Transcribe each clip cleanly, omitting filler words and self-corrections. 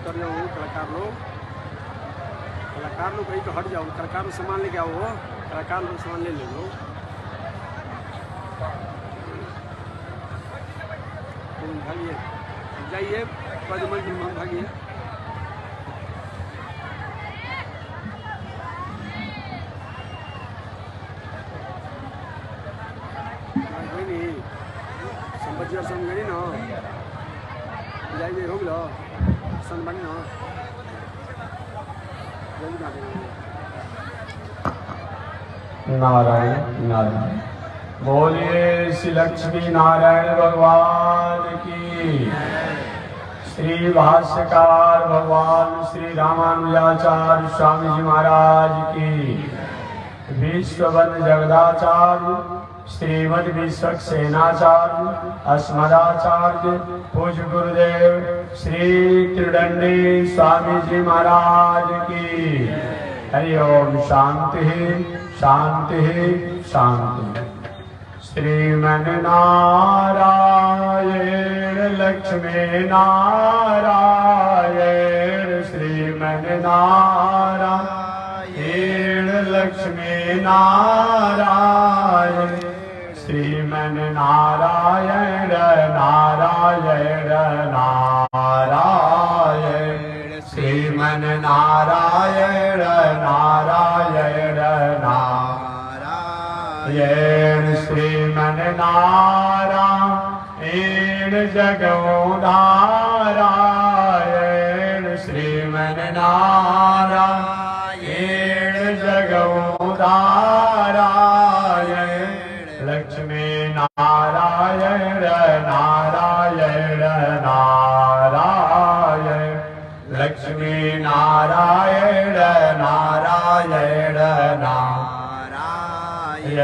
कर जाओ कलाकार लोग कहीं तो हट जाओ, कलाकार लोग सामान लेके आओ, कलाकार लोग सामान ले लो, भागिए जाइए पदमंजन में भागिए। संपत्ति और संग गई ना जाइए हो गया संग बनी ना नारायण नारायण। बोलिए श्री लक्ष्मी नारायण भगवान की। श्री भाष्यकार भगवान श्री रामानुजाचार्य स्वामी जी महाराज की। विश्ववंद जगदाचार्य श्रीमद विश्वक्सेनाचार्य अस्मदाचार्य पूज्य गुरुदेव श्री त्रिदंडी स्वामी जी महाराज की। हरि ओम। शांति शांति शांति। श्रीमन्नारायण लक्ष्मी नारायण श्रीमन्नारायण लक्ष्मी नारायण श्रीमन्नारायण नारायण नारायण श्रीमन्नारायण नारायण नारायण श्रीमन्नारायण जगोदारायण श्रीमन्नारायण जगोदारायण लक्ष्मी नारायण नारायण नारायण लक्ष्मी नारायण नारायण नारायण।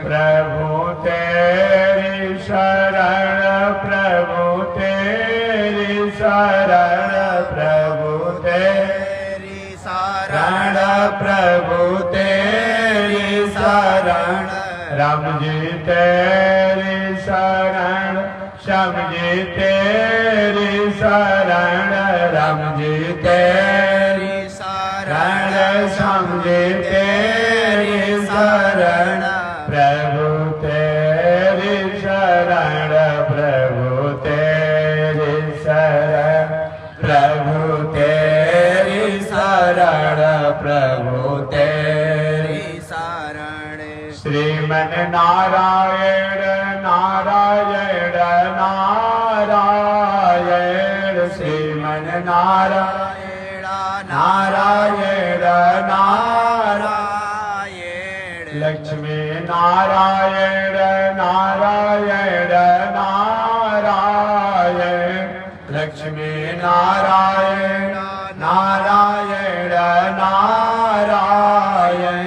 प्रभु तेरी शरण प्रभु तेरी शरण प्रभु तेरी शरण प्रभु तेरी शरण राम जी तेरी शरण श्याम जी तेरी शरण राम जी तेरी शरण श्याम जी तेरी शरण प्रभु तेरी शरण प्रभु तेरी शरण प्रभु तेरी शरण प्रभु तेरी शरण। श्रीमन्नारायण नारायण नारायण श्रीमन्नारायण नारायण नारायण लक्ष्मी नारायण नारायण नारायण लक्ष्मी नारायण नारायण नारायण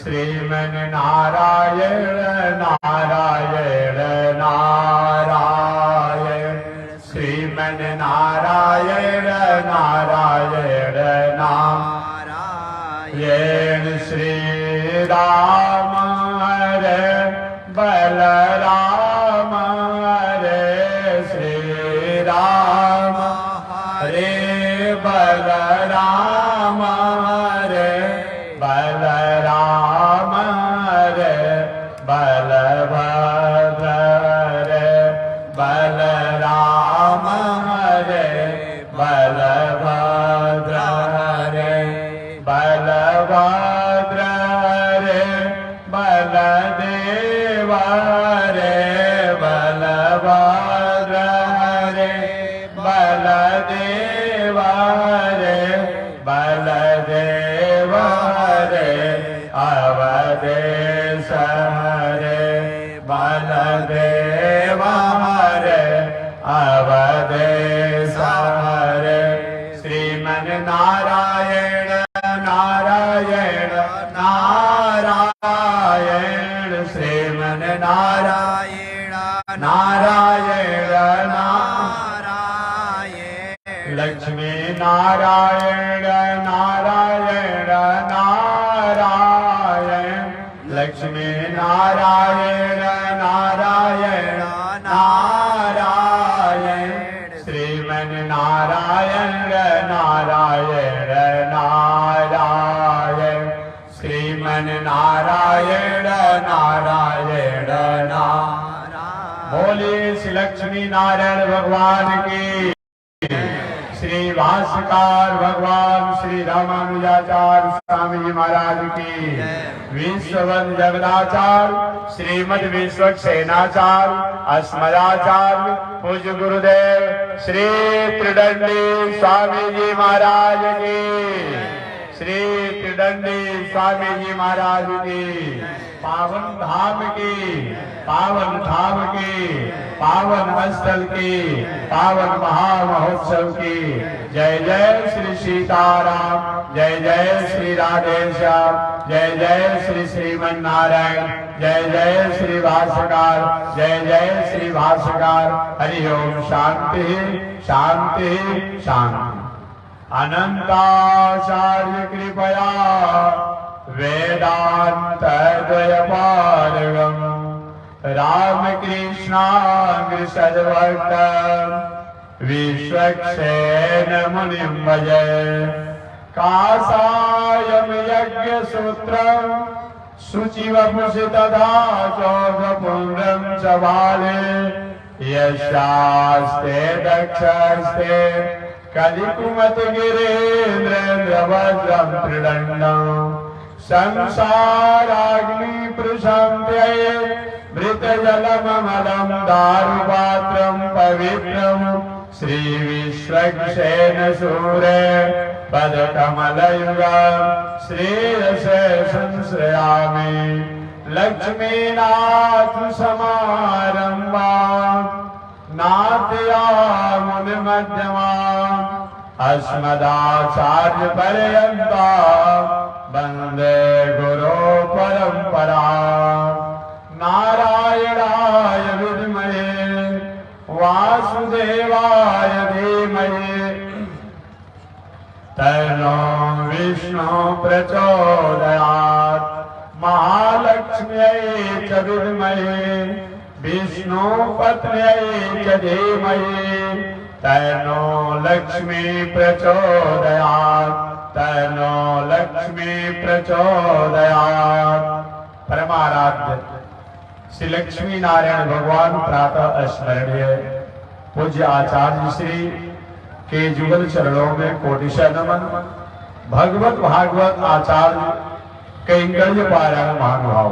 श्रीमन्नारायण नारायण नारायण श्रीमन्नारायण नारायण नारायण। श्री राम हरे बलराम हरे श्री राम हरे बलराम हरे बलराम हरे बलभद्र हरे बलराम हरे बलभद्र हरे बलभद्र हरे बलदेव हरे बलभद्र हरे बलदेव हरे बलदेव हरे अवधेश हरे बलदेव हरे अवधेश हरे श्रीमन्नारायण नारायण नारायण श्रीमन्नारायण नारायण नारायण लक्ष्मी नारायण नारायण नारायण लक्ष्मी नारायण नारायण नारायण श्रीमन्नारायण नारायण नारायण नारायण श्रीमन नारायण नारायण नारायण। बोले श्री लक्ष्मी नारायण भगवान की, श्री भाष्यकार भगवान श्री रामानुजाचार्य स्वामी जी महाराज की, विश्ववंद जगदाचार्य श्रीमद विश्वक्सेनाचार्य अस्मदाचार्य पूज्य गुरुदेव श्री त्रिदंडी स्वामी जी महाराज की, श्री त्रिदंडी स्वामी जी महाराज की, पावन धाम की, पावन धाम की, पावन स्थल की, पावन महामहोत्सव की। जय जय श्री सीताराम, जय जय श्री राधेश्याम, जय जय श्री श्रीमन नारायण, जय जय श्री भाष्यकार, जय जय श्री भाष्यकार। हरि ओम। शांति शांति शांति। अनंताचार्य कृपया वेदांत द्वयपारगम रामकृष्णाग्र सद्भक्त विश्वक्सेन मुनिं भजे। काषायं यज्ञसूत्रं शुचिवपुषि तथा चौघपुण्ड्रं च बाले यशास्ते दक्षस्ते कलिकुमतिगिरीन्द्रेन्द्रवज्रं त्रिदण्डं संसाराग्नि प्रशान्त्यै मृतजलममलं दारुपात्रं पवित्रं श्रीविश्वक्सेन सूरे पदकमलयुगं श्रेयसे संश्रयामि। लक्ष्मीनाथ समारम्भां नाट्यामुनिमध्यमाम् अस्मदाचार्य पर्यन्तां वन्दे गुरो परम्परा। नारायणाय विद्महे वासुदेवाय धीमहि तन्नो विष्णु प्रचोदयात्। महालक्ष्म्यै च विद्महे विष्णुपत्न्यै च धीमहि तन्नो लक्ष्मी प्रचोदयात्, तन्नो लक्ष्मी प्रचोदयात्। परमाराध्य श्री लक्ष्मी नारायण भगवान प्रातः स्मरणीय पूज्य आचार्य श्री के जुगल चरणों में कोटिशः नमन। भगवत भागवत आचार्य कैंकर्य पारायण महानुभाव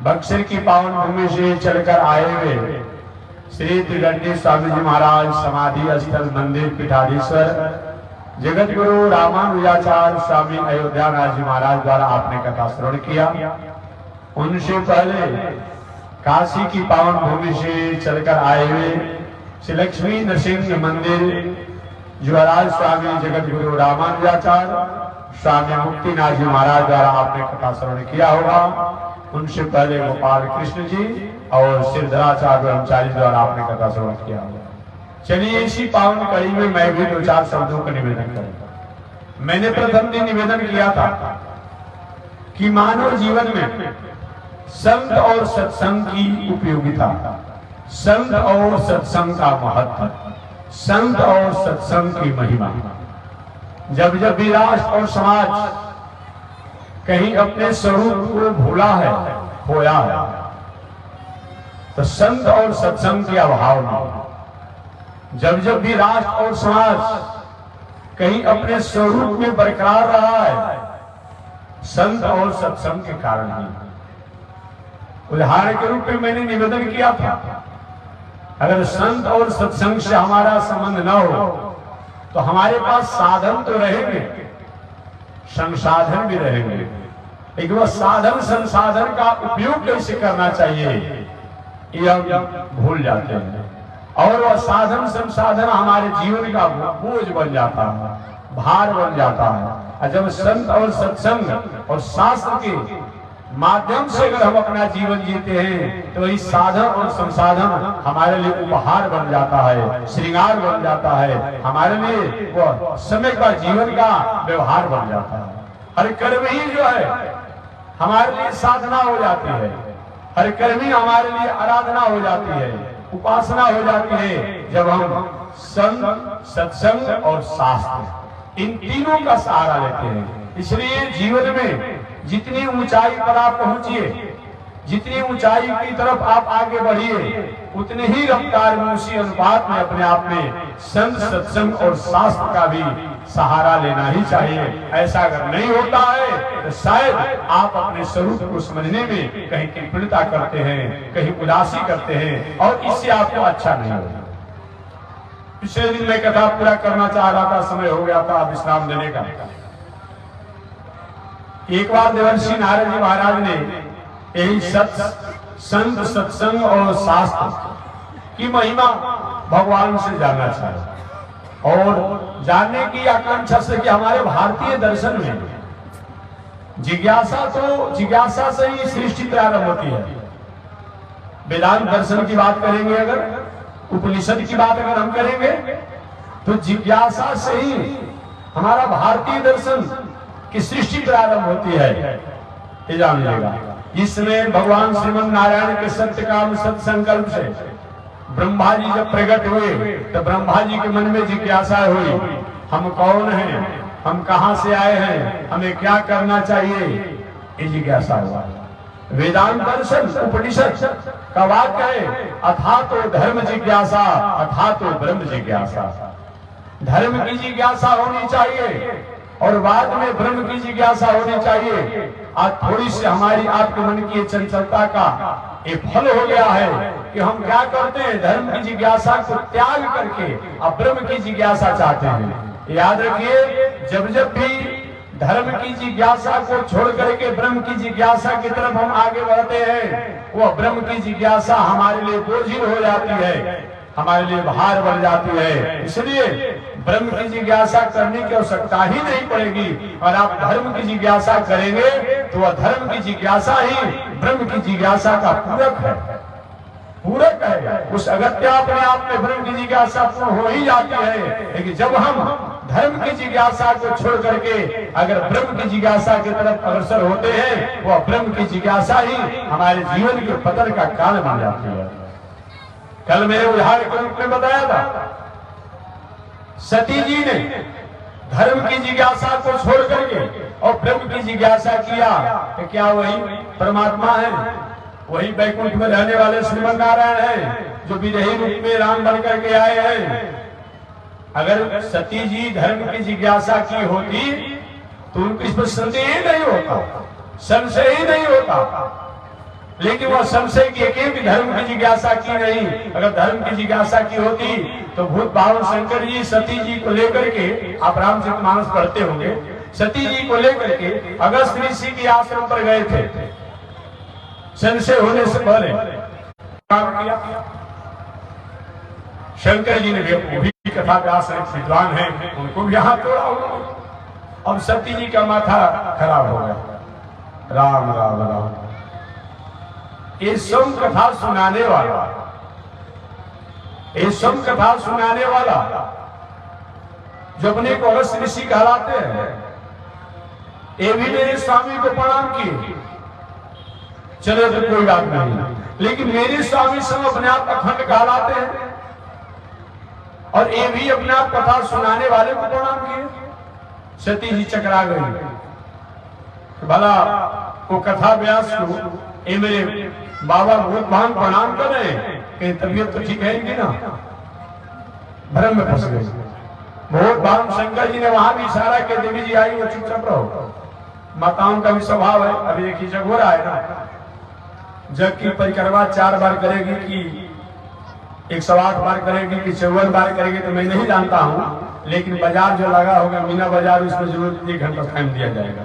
बक्सर की पावन भूमि से चलकर आए हुए श्री त्रिदंडी स्वामी जी महाराज समाधि स्थल मंदिर पीठाधीश्वर जगत गुरु रामानुजाचार्य स्वामी अयोध्यानाथ जी महाराज द्वारा आपने कथा श्रवण किया। उनसे पहले काशी की पावन भूमि से चलकर आए हुए श्री लक्ष्मी नृसिंह मंदिर जुवराज स्वामी जगत गुरु रामानुजाचार्य स्वामी मुक्तिनाथ जी महाराज द्वारा आपने कथा श्रवण किया होगा। उनसे पहले गोपाल कृष्ण जी और सिद्धराचार्य ब्रह्मचारी द्वारा आपने कथा श्रवण किया होगा। चलिए इसी पावन कड़ी में मैं भी दो चार शब्दों का निवेदन करूंगा। मैंने प्रथम दिन निवेदन किया था कि मानव जीवन में संत और सत्संग की उपयोगिता, संत और सत्संग का महत्व, संत और सत्संग की महिमा। जब जब भी राष्ट्र और समाज कहीं अपने स्वरूप को भूला है, खोया है, तो संत और सत्संग के अभाव में। जब जब भी राष्ट्र और समाज कहीं अपने स्वरूप में बरकरार रहा है, संत और सत्संग के कारण ही। उदाहरण के रूप में मैंने निवेदन किया था, अगर संत और सत्संग से हमारा संबंध न हो तो हमारे पास साधन तो रहेंगे, संसाधन भी रहेंगे, लेकिन वह साधन संसाधन का उपयोग कैसे करना चाहिए ये हम भूल जाते हैं। और वह साधन संसाधन हमारे जीवन का बोझ बन जाता है, भार बन जाता है। और जब संत और सत्संग और शास्त्र के माध्यम से अगर हम अपना जीवन जीते हैं तो वही साधन और संसाधन हमारे लिए उपहार बन जाता है, श्रृंगार बन जाता है, हमारे लिए वो समय का जीवन का व्यवहार बन जाता है। हर कर्म ही जो है हमारे लिए साधना हो जाती है, हर कर्म ही हमारे लिए आराधना हो जाती है, उपासना हो जाती है। जब हम संत, सत्संग और शास्त्र, इन तीनों का सहारा लेते हैं। इसलिए जीवन में जितनी ऊंचाई पर आप पहुंचिए, जितनी ऊंचाई की तरफ आप आगे बढ़िए, उतनी ही रफ्तार में, उसी अनुपात में अपने आप में संत, सत्संग और शास्त्र का भी सहारा लेना ही चाहिए। ऐसा अगर नहीं होता है तो शायद आप अपने स्वरूप को समझने में कहीं कृपणता करते हैं, कहीं उदासी करते हैं, और इससे आपको अच्छा नहीं होगा। पिछले दिन मैं कथा पूरा करना चाह रहा था, समय हो गया था विश्राम देने का। एक बार देवर्षि नारद जी महाराज ने यही संत, सत्संग और शास्त्र की महिमा भगवान से जानना चाहे, और जानने की आकांक्षा से कि हमारे भारतीय दर्शन में जिज्ञासा से ही सृष्टि प्रारंभ होती है। वेदांत दर्शन की बात करेंगे, अगर उपनिषद की बात अगर हम करेंगे, तो जिज्ञासा से ही हमारा भारतीय दर्शन की सृष्टि प्रारंभ होती है, ये जान लीजिएगा। इसमें भगवान श्रीमन नारायण के सत्य काम सत्संकल्प से ब्रह्मा जी जब प्रकट हुए तो ब्रह्मा जी के मन में जिज्ञासा हुई, हम कौन हैं, हम कहां से आए हैं, हमें क्या करना चाहिए, ये जिज्ञासा हुआ। वेदांत दर्शन उपनिषद का वाक्य है, अथा तो धर्म जिज्ञासा, अथा तो ब्रह्म जिज्ञासा। धर्म की जिज्ञासा होनी चाहिए और बाद में ब्रह्म की जिज्ञासा होनी चाहिए। आज थोड़ी सी हमारी आपके मन की चंचलता का ये फल हो गया है कि हम क्या करते हैं, धर्म की जिज्ञासा को त्याग करके अब ब्रह्म की जिज्ञासा चाहते हैं। याद रखिए, जब जब भी धर्म की जिज्ञासा को छोड़ करके ब्रह्म की जिज्ञासा की तरफ हम आगे बढ़ते हैं, वह ब्रह्म की जिज्ञासा हमारे लिए बोझिल हो जाती है, हमारे लिए भार बढ़ जाती है। इसलिए ब्रह्म की जिज्ञासा करने की आवश्यकता ही नहीं पड़ेगी, और आप धर्म की जिज्ञासा करेंगे तो वह धर्म की जिज्ञासा ही ब्रह्म की जिज्ञासा का पूरक है, पूरक है। उस अगत्या अपने आप में ब्रह्म की जिज्ञासा पूर्ण हो ही जाती है। लेकिन जब हम धर्म की जिज्ञासा को छोड़ करके अगर ब्रह्म की जिज्ञासा की तरफ अग्रसर होते हैं, वह ब्रह्म की जिज्ञासा ही हमारे जीवन के पतन का कारण बन जाती है। कल मैंने उदाहरण के रूप में बताया था, सती जी ने धर्म की जिज्ञासा को छोड़ करके और ब्रह्म की जिज्ञासा किया, तो क्या वही परमात्मा है, वही वैकुंठ में रहने वाले श्रीमन नारायण है, जो विदेही रूप में राम बन करके आए हैं। अगर सती जी धर्म की जिज्ञासा की होती तो उनको इस पर संदेह ही नहीं होता, संशय ही नहीं होता। लेकिन वह संशय की एक धर्म की जिज्ञासा की नहीं। अगर धर्म की जिज्ञासा की होती तो भूत बावन शंकर जी सती जी को लेकर के, आप रामचरितमानस पढ़ते होंगे, सती जी को लेकर के अगस्त ऋषि के आश्रम पर गए थे। संशय होने से पहले काम किया। शंकर जी ने भी कथा व्यास विद्वान है, उनको भी हाथ तोड़ा उन्होंने। अब सती जी का माथा खराब हो गया। राम राम राम, ये सम कथा सुनाने वाला, ये सम कथा सुनाने वाला जो अपने को अगस्त ऋषि कहलाते हैं, ये भी मेरे स्वामी को प्रणाम किए। चलो तो कोई बात नहीं, लेकिन मेरे स्वामी सब अपने आप अखंड कहलाते हैं और ये भी अपने आप कथा सुनाने वाले को प्रणाम किए। सती जी चकरा गई, भला वो कथा व्यास को ये मेरे बाबा बहुत महान प्रणाम कर रहे हैं, कहीं तबीयत तो ठीक है इनकी ना, भ्रम में फंस गई। बहुत बार शंकर जी ने वहां भी इशारा किया, देवी जी आई वो चुपचाप रहो। माताओं का भी स्वभाव है, अभी देखिए जग हो रहा है ना, जग की परिक्रमा 4 बार करेगी कि 108 बार करेगी कि 54 बार करेगी तो मैं नहीं जानता हूँ, लेकिन बाजार जो लगा होगा मीना बाजार, उसमें जरूर 1 घंटा टाइम दिया जाएगा।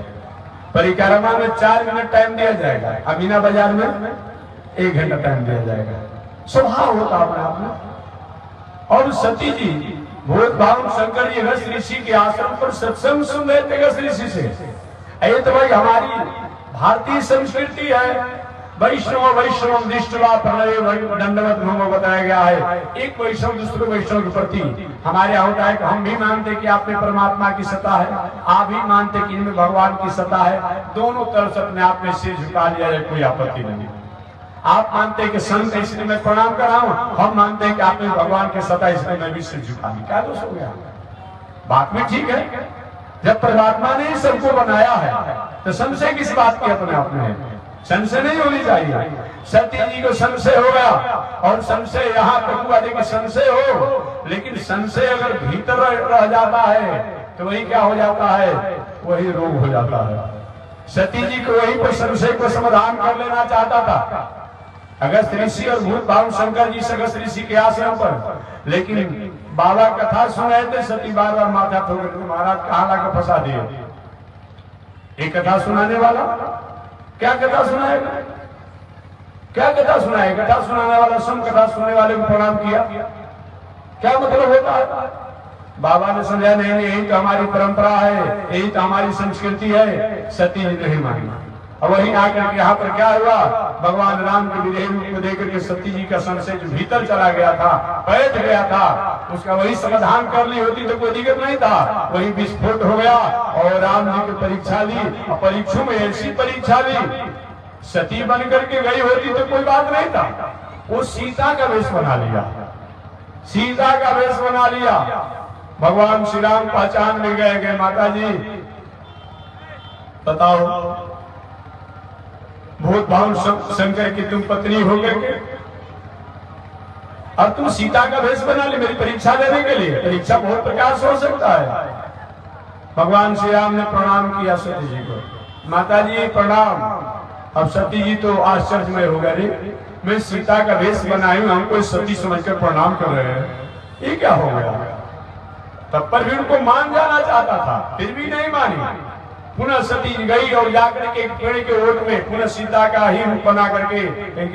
परिक्रमा में 4 मिनट टाइम दिया जाएगा, अमीना बाजार में 1 घंटा टाइम दिया जाएगा। स्वभाव होता अपने आप में। और सती जी भूत भाव शंकर जी अगस्त ऋषि के आश्रम पर सत्संग सुन रहे थे अगस्त ऋषि से। ये तो भाई हमारी भारतीय संस्कृति है। वैष्णव वैष्णव दृष्टवा प्रणय दंडवत नमो बताया गया है। एक वैष्णव दूसरे वैष्णव के प्रति हमारे यहाँ होता है कि हम भी मानते कि आप में परमात्मा की सत्ता है, आप भी मानते कि इनमें भगवान की सत्ता है। दोनों तरफ से अपने आप में सिर झुका लिया जाए, कोई आपत्ति नहीं। आप मानते हैं कि संत इसलिए मैं प्रणाम कर रहा हूं, हम मानते हैं कि आपने भगवान के सता इसलिए मैं भी सिर झुका दी। क्या दोष हो गया? बात में ठीक है, जब परमात्मा ने सबको बनाया है तो संशय किस बात की अपने आप में? संशय नहीं होनी चाहिए। सती जी को संशय हो गया और संशय यहाँ तक हुआ कि संशय हो, लेकिन संशय अगर भीतर रह जाता है तो वही क्या हो जाता है? वही रोग हो जाता है। सती जी को वहीं पर संशय को समाधान कर लेना चाहता था अगस्त ऋषि और भूत भाव शंकर जी अगस्त ऋषि के आश्रम पर, लेकिन बाबा कथा सुनाए थे, सती बार बार माथा ठोक रहे, महाराज कहाँ लाकर फंसा दिए? एक कथा सुनाने वाला क्या कथा सुनाएगा? क्या कथा सुनाएगा? कथा सुनाने वाला सम कथा सुनने वाले को प्रणाम किया, क्या मतलब होता है? बाबा ने समझा नहीं, यही तो हमारी परंपरा है, यही तो हमारी संस्कृति है। सती जी नहीं मानी। और वहीं आकर यहाँ पर क्या हुआ? भगवान राम के विदेह रूप को देकर के सती जी का संशय जो भीतर चला गया था, बैठ गया था, उसका वही समाधान कर ली होती तो कोई दिक्कत नहीं था। वही विस्फोट हो गया और राम जी की परीक्षा ली, और परीक्षों में ऐसी परीक्षा ली, सती बन करके गई होती तो कोई बात नहीं था। वो सीता का वेश बना लिया, सीता का वेश बना लिया। भगवान श्री राम पहचान में गए, माता जी बताओ, भूत भाव शंकर की तुम पत्नी हो गए और तुम सीता का वेश बना ली मेरी परीक्षा लेने के लिए? परीक्षा बहुत प्रकार से हो सकता है। भगवान श्री राम ने प्रणाम किया सती जी को, माता जी प्रणाम। अब सती जी तो आश्चर्यमय हो गए, मैं सीता का वेश बनाई हूं, हमको सती समझकर प्रणाम कर रहे हैं, ये क्या हो गया? तब पर भी उनको मान जाना चाहता था, फिर भी नहीं मानी। पुनः सती गई और जाकर के एक पेड़ के ओट में पुनः सीता का ही रूप बना करके,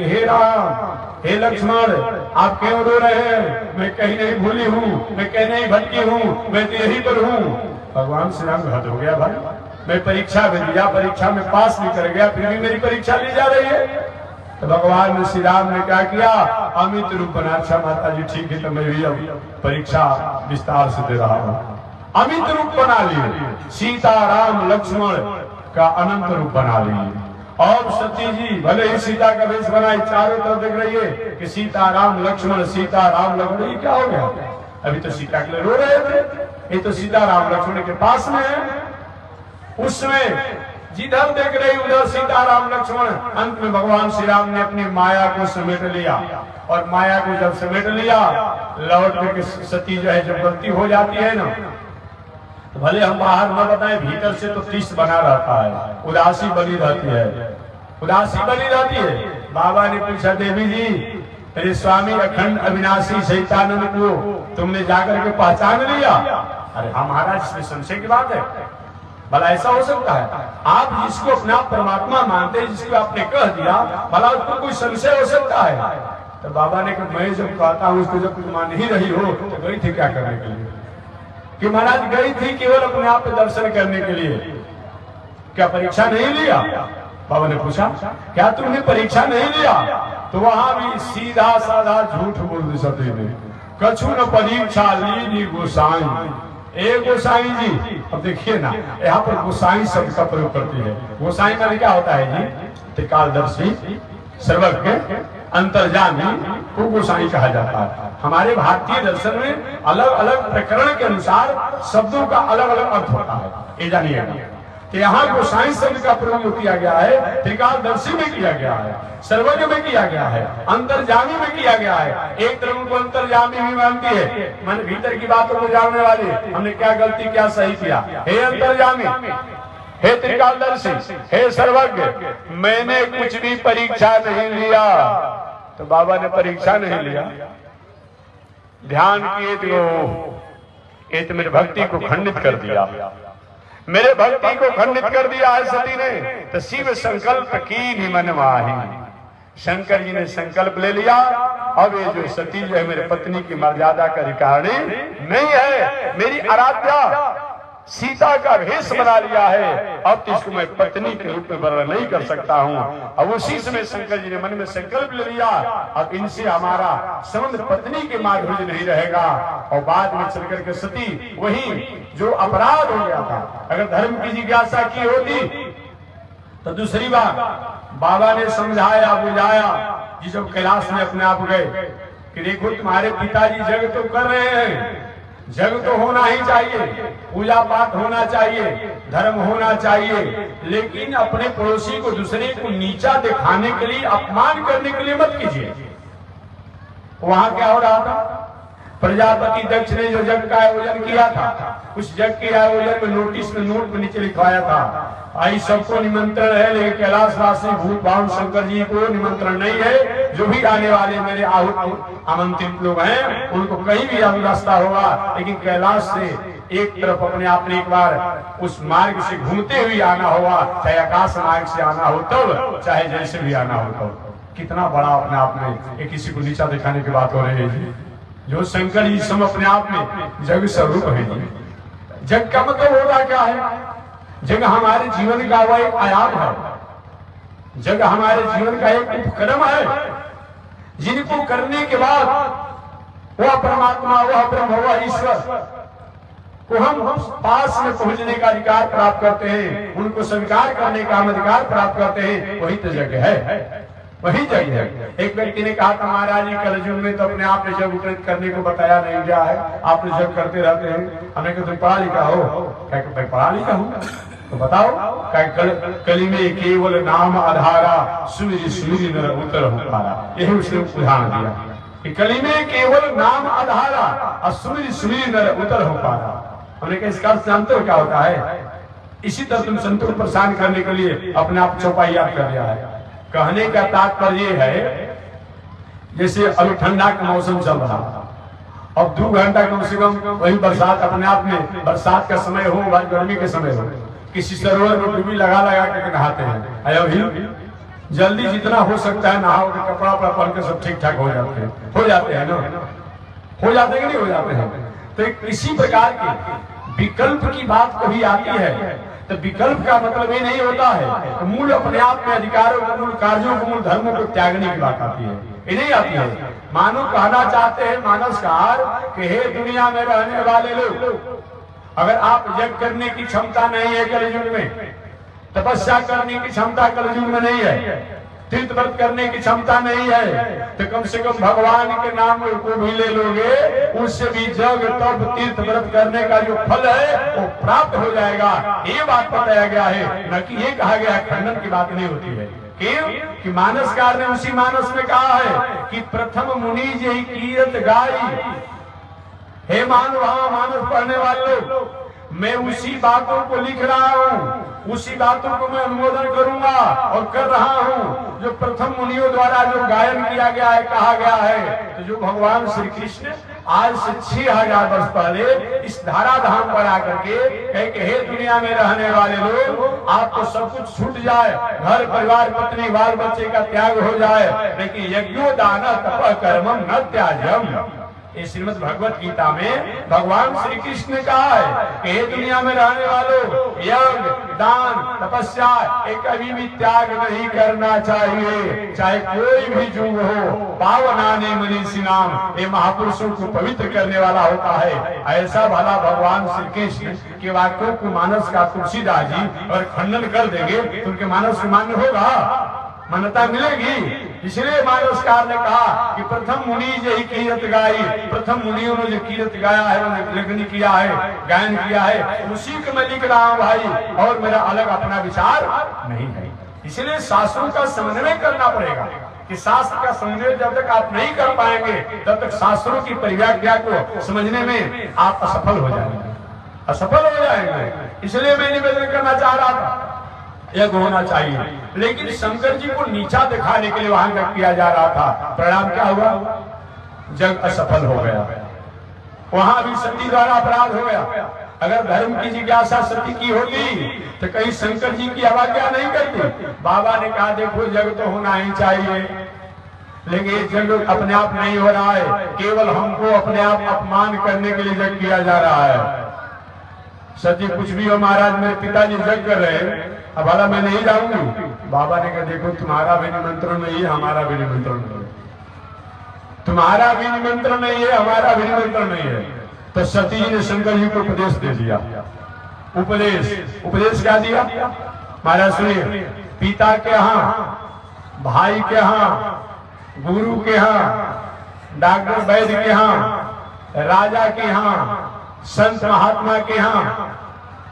हे राम, हे लक्ष्मण, आप क्यों रो रहे हैं? मैं कहीं नहीं भूली हूँ, मैं कहीं नहीं भटकी हूँ, मैं तो यहीं पर हूँ। भगवान श्री राम हद हो गया भाई, मैं परीक्षा में दिया, परीक्षा में पास भी कर गया, फिर भी मेरी परीक्षा ली जा रही है। तो भगवान श्री राम ने क्या किया? अमित रूप बना। अच्छा माता जी ठीक है, तो मैं भी अब परीक्षा विस्तार से दे रहा हूँ। अमित रूप बना लिए, सीता राम लक्ष्मण का अनंत रूप बना लिए। और सती जी भले ही सीता का वेश बनाई, चारों तरफ देख रही है कि सीता राम लक्ष्मण, सीता राम लक्ष्मण। ये क्या हो गया? अभी तो सीता के लिए रो रहे थे, ये तो सीता राम लक्ष्मण के पास में है। उसमें जिधर देख रही उधर सीता राम लक्ष्मण। अंत में भगवान श्री राम ने अपनी माया को समेट लिया, और माया को जब समेट लिया, लौट के सती जो है जब गलती हो जाती है ना, तो भले हम बाहर न बताएं, भीतर से तो तीस बना रहता है, उदासी बनी रहती है, उदासी बनी रहती है। बाबा ने पूछा, देवी जी मेरे स्वामी अखंड अविनाशी सहितानंद को तुमने जाकर के पहचान लिया? अरे हमारा इसमें संशय की बात है, भला ऐसा हो सकता है? आप जिसको अपना परमात्मा मानते हैं, जिसको आपने कह दिया, भला उसको कोई संशय हो सकता है? तो बाबा ने कहा, मैं जब कहता हूँ उसको, जब तुम मान ही रही हो तो गई थी क्या करने के लिए? कि महाराज गई थी केवल अपने आप पे दर्शन करने के लिए, क्या परीक्षा नहीं लिया? बाबा ने पूछा, क्या तुमने परीक्षा नहीं लिया? तो वहां भी सीधा साधा झूठ बोल दी सती ने, कछु न परीक्षा ली गोसाई। ए गोसाई जी, अब देखिए ना, यहाँ पर गोसाई शब्द का प्रयोग करती है। गोसाई माने क्या होता है जी? त्रिकालदर्शी, सर्वज्ञ, अंतर्यामी को गोसाई कहा जाता है। हमारे भारतीय दर्शन में अलग अलग प्रकरण के अनुसार शब्दों का अलग अलग अर्थ होता है, ये जानिएगा। तो यहाँ गोसाई शब्द का प्रयोग किया गया है, त्रिकालदर्शी में किया गया है, सर्वज्ञ में किया गया है, अंतर्यामी में किया गया है। एक तरफ उनको अंतर्यामी भी मानती है, मन भीतर की बातों को जानने वाले, हमने क्या गलती क्या सही किया। हे अंतर्यामी, हे त्रिकालदर्शी, हे सर्वज्ञ, मैंने कुछ भी परीक्षा नहीं लिया। तो बाबा ने परीक्षा नहीं लिया, ध्यान किए तो ये मेरे भक्ति को खंडित कर दिया, मेरे भक्ति को खंडित कर दिया है सती ने। तो शिव संकल्प की मन माही, शंकर जी ने संकल्प ले लिया, अब ये जो सती जो है मेरे पत्नी की मर्यादा का अधिकारी नहीं है, मेरी आराध्या सीता का भेष बना लिया है, अब तो इसको मैं पत्नी के रूप में वर्णन नहीं कर सकता हूँ। अब उसी समय शंकर जी ने मन में संकल्प ले लिया, अब इनसे हमारा संबंध पत्नी के माधुर्य नहीं रहेगा। और बाद में चल करके सती वही जो अपराध हो गया था, अगर धर्म की जिज्ञासा की होती तो दूसरी बात बाबा ने समझाया बुझाया, जी जब कैलाश में अपने आप गए कि देखो तुम्हारे पिताजी जग तो कर रहे हैं, जग तो होना ही चाहिए, पूजा पाठ होना चाहिए, धर्म होना चाहिए, लेकिन अपने पड़ोसी को दूसरे को नीचा दिखाने के लिए, अपमान करने के लिए मत कीजिए। वहां क्या हो रहा था? प्रजापति दक्ष ने जो जग का आयोजन किया था, उस जग के आयोजन में नोटिस में नोट पे नीचे लिखवाया था, आई सबको निमंत्रण है, लेकिन कैलाशवासी भूत भावन शंकर जी को निमंत्रण नहीं है। जो भी आने वाले मेरे आमंत्रित लोग हैं उनको कहीं भी रास्ता होगा, लेकिन कैलाश से एक तरफ अपने आप ने एक बार उस मार्ग से घूमते हुए आना होगा, चाहे आकाश मार्ग से आना हो तब, चाहे जैसे भी आना हो तब। कितना बड़ा अपने आप में एक किसी को नीचा दिखाने की बात हो रही है। जो शंकर जी सब अपने आप में जग स्वरूप है। जग का मतलब होगा क्या है? जग हमारे जीवन का वह एक आयाम है, जग हमारे जीवन का एक उपक्रम है, जिनको करने के बाद वह परमात्मा, वह ब्रह्म, वह ईश्वर को हम पास में पहुंचने का अधिकार प्राप्त करते हैं, उनको स्वीकार करने का हम अधिकार प्राप्त करते हैं। वही तो जग है, वही जग है। एक व्यक्ति ने कहा था महाराज जी कलयुग में तो अपने आप ने जग उपलब्ध करने को बताया नहीं गया है, आप जग करते रहते हैं। हमने कहा तुम पढ़ा लिखा हो? क्या मैं पढ़ा लिखा हूँ? तो बताओ। कली में केवल नाम आधारा, सुमिर सुमिर नर उतर हो पारा। यही उसने उदाहरण दिया कि कली में केवल नाम आधारा और सुमिर सुमिर नर उतर हो पारा। हमने कहा इसका अर्थ जानते हो क्या होता है? इसी तरह तुम संतों को परेशान करने के लिए अपने आप चौपाइया कर दिया है। कहने का तात्पर्य है जैसे अभी ठंडा का मौसम चल रहा, अब 2 घंटा कम से कम वही बरसात अपने आप में, बरसात का समय हो, गर्मी के समय हो, किसी सरोवर में डूबी लगा लगा के नहाते हैं। अभी जल्दी जितना हो सकता है नहाओ, कपड़ा वपड़ा पहन के सब ठीक ठाक हो जाते हैं ना? हो जाते कि नहीं हो जाते हैं? तो इसी प्रकार के विकल्प की बात कभी आती है तो विकल्प का मतलब ये नहीं होता है तो मूल अपने आप में अधिकारों को, मूल कार्यों को, मूल धर्मों को त्यागने की बात आती है, ये नहीं आती है। मानो कहना चाहते हैं मानसकार कि हे दुनिया में रहने वाले लोग, अगर आप यज्ञ करने की क्षमता नहीं है कलयुग में, तपस्या करने की क्षमता कलयुग में नहीं है, तीर्थ व्रत करने की क्षमता नहीं है, तो कम से कम भगवान के नाम को भी ले लोगे, उससे भी जग तप तीर्थ व्रत करने का जो फल है वो प्राप्त हो जाएगा। ये बात बताया गया है, न कि ये कहा गया खंडन की बात नहीं होती है। क्यों? कि मानसकार ने उसी मानस में कहा है कि प्रथम मुनि जय कीरत गाई। हे मानस पढ़ने वाले लोग, मैं उसी बातों को लिख रहा हूँ, उसी बातों को मैं अनुमोदन करूंगा और कर रहा हूँ जो प्रथम मुनियों द्वारा जो गायन किया गया है, कहा गया है। तो जो भगवान श्री कृष्ण आज से 6000 वर्ष पहले इस धराधाम पर आकर के कहे कि हे दुनिया में रहने वाले लोग, आपको सब कुछ छूट जाए, घर परिवार पत्नी बाल बच्चे का त्याग हो जाए, लेकिन यज्ञो दान तप कर्मम न त्याज्यम। इस श्रीमद् भगवत गीता में भगवान श्री कृष्ण ने कहा है कि हे दुनिया में रहने वालों, यज्ञ दान तपस्या एक कभी भी त्याग नहीं करना चाहिए, चाहे कोई भी युग हो। पावनाने मनीषी नाम, ये महापुरुषों को पवित्र करने वाला होता है। ऐसा भला भगवान श्री कृष्ण के वाक्यों को मानस का तुलसीदास जी और खंडन कर देंगे तो उनके मानस को मान्य होगा, मान्यता मिलेगी। इसलिए मानसकार ने कहा कि प्रथम मुनि यही कीरत गाई, प्रथम मुनियों ने जो कीरत गाया है, लेखनी किया है, गायन किया है, उसी को मैं लिख रहा हूँ भाई, और मेरा अलग अपना विचार नहीं है। इसलिए शास्त्रों का समन्वय करना पड़ेगा कि शास्त्र का समन्वय जब तक आप नहीं कर पाएंगे तब तक शास्त्रों की परिव्याख्या को समझने में आप असफल हो जाएंगे। इसलिए मैं निवेदन करना चाह रहा था यज्ञ होना चाहिए, लेकिन शंकर जी को नीचा दिखाने के लिए वहां तक किया जा रहा था। परिणाम क्या हुआ? जग असफल हो गया, वहां भी सती द्वारा अपराध हो गया। अगर धर्म की जिज्ञासा सती की होगी तो कहीं शंकर जी की अवज्ञा नहीं करती। बाबा ने कहा देखो जग तो होना ही चाहिए, लेकिन जग अपने आप नहीं हो रहा है, केवल हमको अपने आप अपमान करने के लिए जग किया जा रहा है। सती कुछ भी हो महाराज, मेरे पिताजी जग कर रहे हैं, अब वाला मैं नहीं जाऊंगी। बाबा ने कहा देखो तुम्हारा भी निमंत्रण नहीं है, हमारा भी निमंत्रण नहीं है, तुम्हारा भी निमंत्रण नहीं है, हमारा भी निमंत्रण नहीं है। तो सती जी ने शंकर जी को उपदेश दे दिया। उपदेश क्या दिया महाराज सुनिए। पिता के यहाँ, भाई के यहाँ, गुरु के यहाँ, डॉक्टर वैद्य के यहाँ, राजा के यहाँ, संत महात्मा के यहाँ,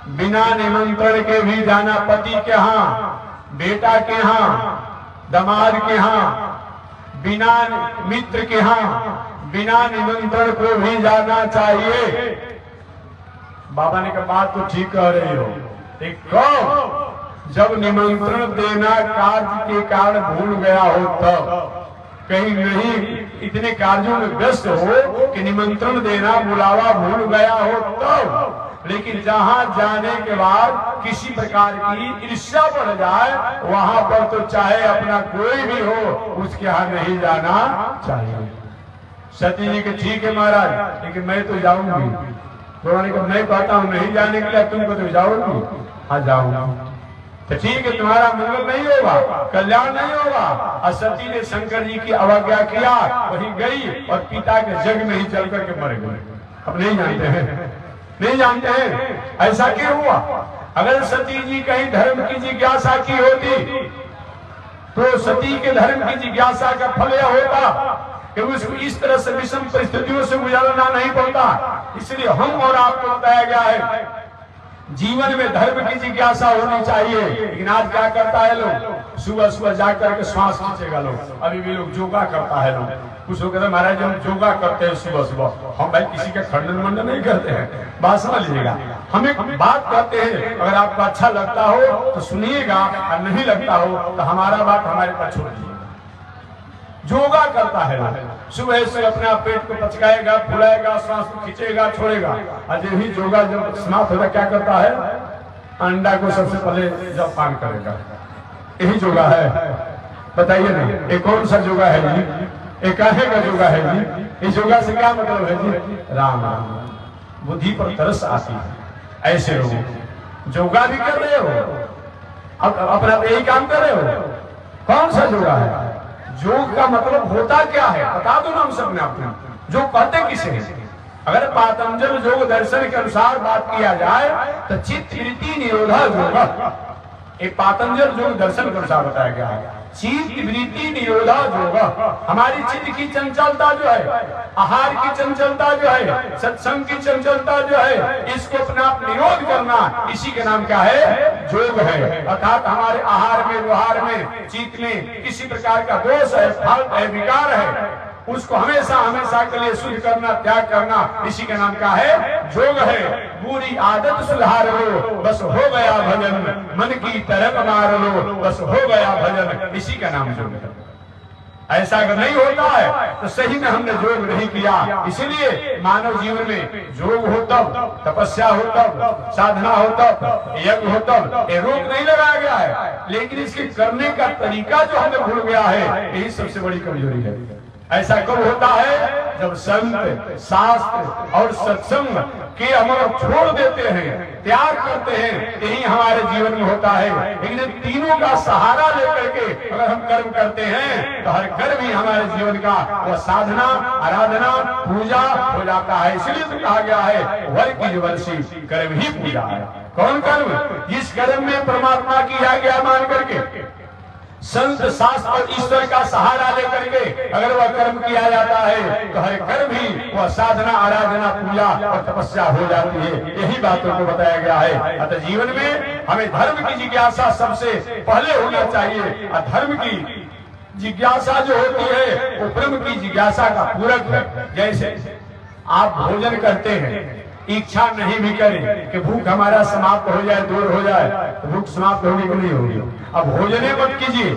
बिना निमंत्रण के भी जाना, पति के यहाँ, बेटा के यहाँ, दामाद के यहाँ, बिना मित्र के यहाँ, बिना निमंत्रण को भी जाना चाहिए। बाबा ने कहा बात तो ठीक कह रही हो, एक कहो जब निमंत्रण देना कार्य के कारण भूल गया हो तब, कहीं नहीं इतने कार्यों में व्यस्त हो कि निमंत्रण देना बुलावा भूल गया हो तब। लेकिन जहां जाने के बाद किसी प्रकार की ईर्ष्या बढ़ जाए, वहां पर तो चाहे अपना कोई भी हो उसके यहाँ नहीं जाना चाहिए। सती जी के ठीक है महाराज, लेकिन मैं तो जाऊंगी। तो मैं कहता हूँ नहीं जाने के लिए, तुमको तो जाओगी। हाँ जाऊंगी। तो ठीक है, तुम्हारा मंगल नहीं होगा, कल्याण नहीं होगा। और सती ने शंकर जी की अवज्ञा किया, वहीं गई और पिता के जग में ही चल करके मर गए। अब नहीं जानते हैं, नहीं जानते हैं ऐसा क्यों हुआ। अगर सती जी कहीं धर्म की जिज्ञासा की होती तो सती के धर्म की जिज्ञासा का फल यह होता कि उसको इस तरह से विषम परिस्थितियों से गुजरना नहीं पड़ता। इसलिए हम और आपको बताया गया है जीवन में धर्म की जिज्ञासा होनी चाहिए। लेकिन आज क्या करता है लोग, सुबह सुबह जाकर के श्वास खींचेगा लोग। अभी भी लोग योगा करता है लोग, कुछ लोग कहते हैं महाराज हम योगा करते हैं सुबह सुबह। हम भाई किसी का खंडन मंडन नहीं करते हैं, बात समझ लीजिएगा। हम एक बात कहते हैं, अगर आपको अच्छा लगता हो तो सुनिएगा, और नहीं लगता हो तो हमारा बात हमारे पास छोड़ दीजिएगा। योगा करता है लोग, सुबह से अपने पेट को पचकाएगा, फुलाएगा, सांस को खींचेगा, छोड़ेगा। और यही योगा जब समाप्त होगा क्या करता है, अंडा को सबसे पहले जब पान करेगा। यही योगा है, बताइए ना ये कौन सा योगा है जी, ये काहे का योगा है जी। इस योगा से क्या मतलब है जी, राम राम बुद्धि पर तरस आती है। ऐसे लोग योगा भी कर रहे हो, अब अपना यही काम कर रहे हो, कौन सा योगा है। योग का मतलब होता क्या है बता दो ना हम सबने अपने, जो कहते किसे हैं। अगर पातंजल योग दर्शन के अनुसार बात किया जाए तो चित्त वृत्ति निरोधा योग, एक पातंजल योग दर्शन के अनुसार बताया गया है। चित्त वृत्ति निरोधा योग, हमारी चित्त की चंचलता जो है, आहार की चंचलता जो है, सत्संग की चंचलता जो है, इसको अपना आप निरोध करना, इसी के नाम क्या है, योग है। अर्थात हमारे आहार में, व्यवहार में, चित्त में किसी प्रकार का दोष है, फाल्ट है, विकार है, उसको हमेशा हमेशा के लिए शुद्ध करना, त्याग करना, इसी का नाम क्या है, योग है। बुरी आदत सुधार लो, बस हो गया भजन, मन की तरफ मार लो, बस हो गया भजन, इसी का नाम योग है। ऐसा अगर नहीं होता है तो सही में हमने योग नहीं किया। इसीलिए मानव जीवन में योग हो तब, तपस्या हो तब, साधना हो तब, यज्ञ हो तब, ये रोक नहीं लगाया गया है। लेकिन इसके करने का तरीका जो हमें भूल गया है, यही सबसे बड़ी कमजोरी है। ऐसा कब होता है, जब संत, शास्त्र और सत्संग के अमल छोड़ देते हैं, त्याग करते हैं, यही हमारे जीवन में होता है। लेकिन तीनों का सहारा लेकर के अगर हम कर्म करते हैं तो हर कर्म ही हमारे जीवन का वह साधना, आराधना, पूजा हो जाता है। इसलिए तो कहा गया है वर की वर्षी कर्म ही पूजा है। कौन कर्म, जिस कर्म में परमात्मा की आज्ञा मान करके, संत, शास्त्र और ईश्वर का सहारा लेकर के अगर वह कर्म किया जाता है तो हर कर्म ही वह साधना, आराधना, पूजा और तपस्या हो जाती है। यही बातों को बताया गया है। अतः जीवन में हमें धर्म की जिज्ञासा सबसे पहले होना चाहिए। और धर्म की जिज्ञासा जो होती है वो ब्रह्म की जिज्ञासा का पूरक है। जैसे आप भोजन करते हैं, इच्छा नहीं भी करें कि भूख हमारा समाप्त हो जाए, दूर हो जाए, तो भूख समाप्त होगी कि नहीं होगी। अब भोजन मत कीजिए।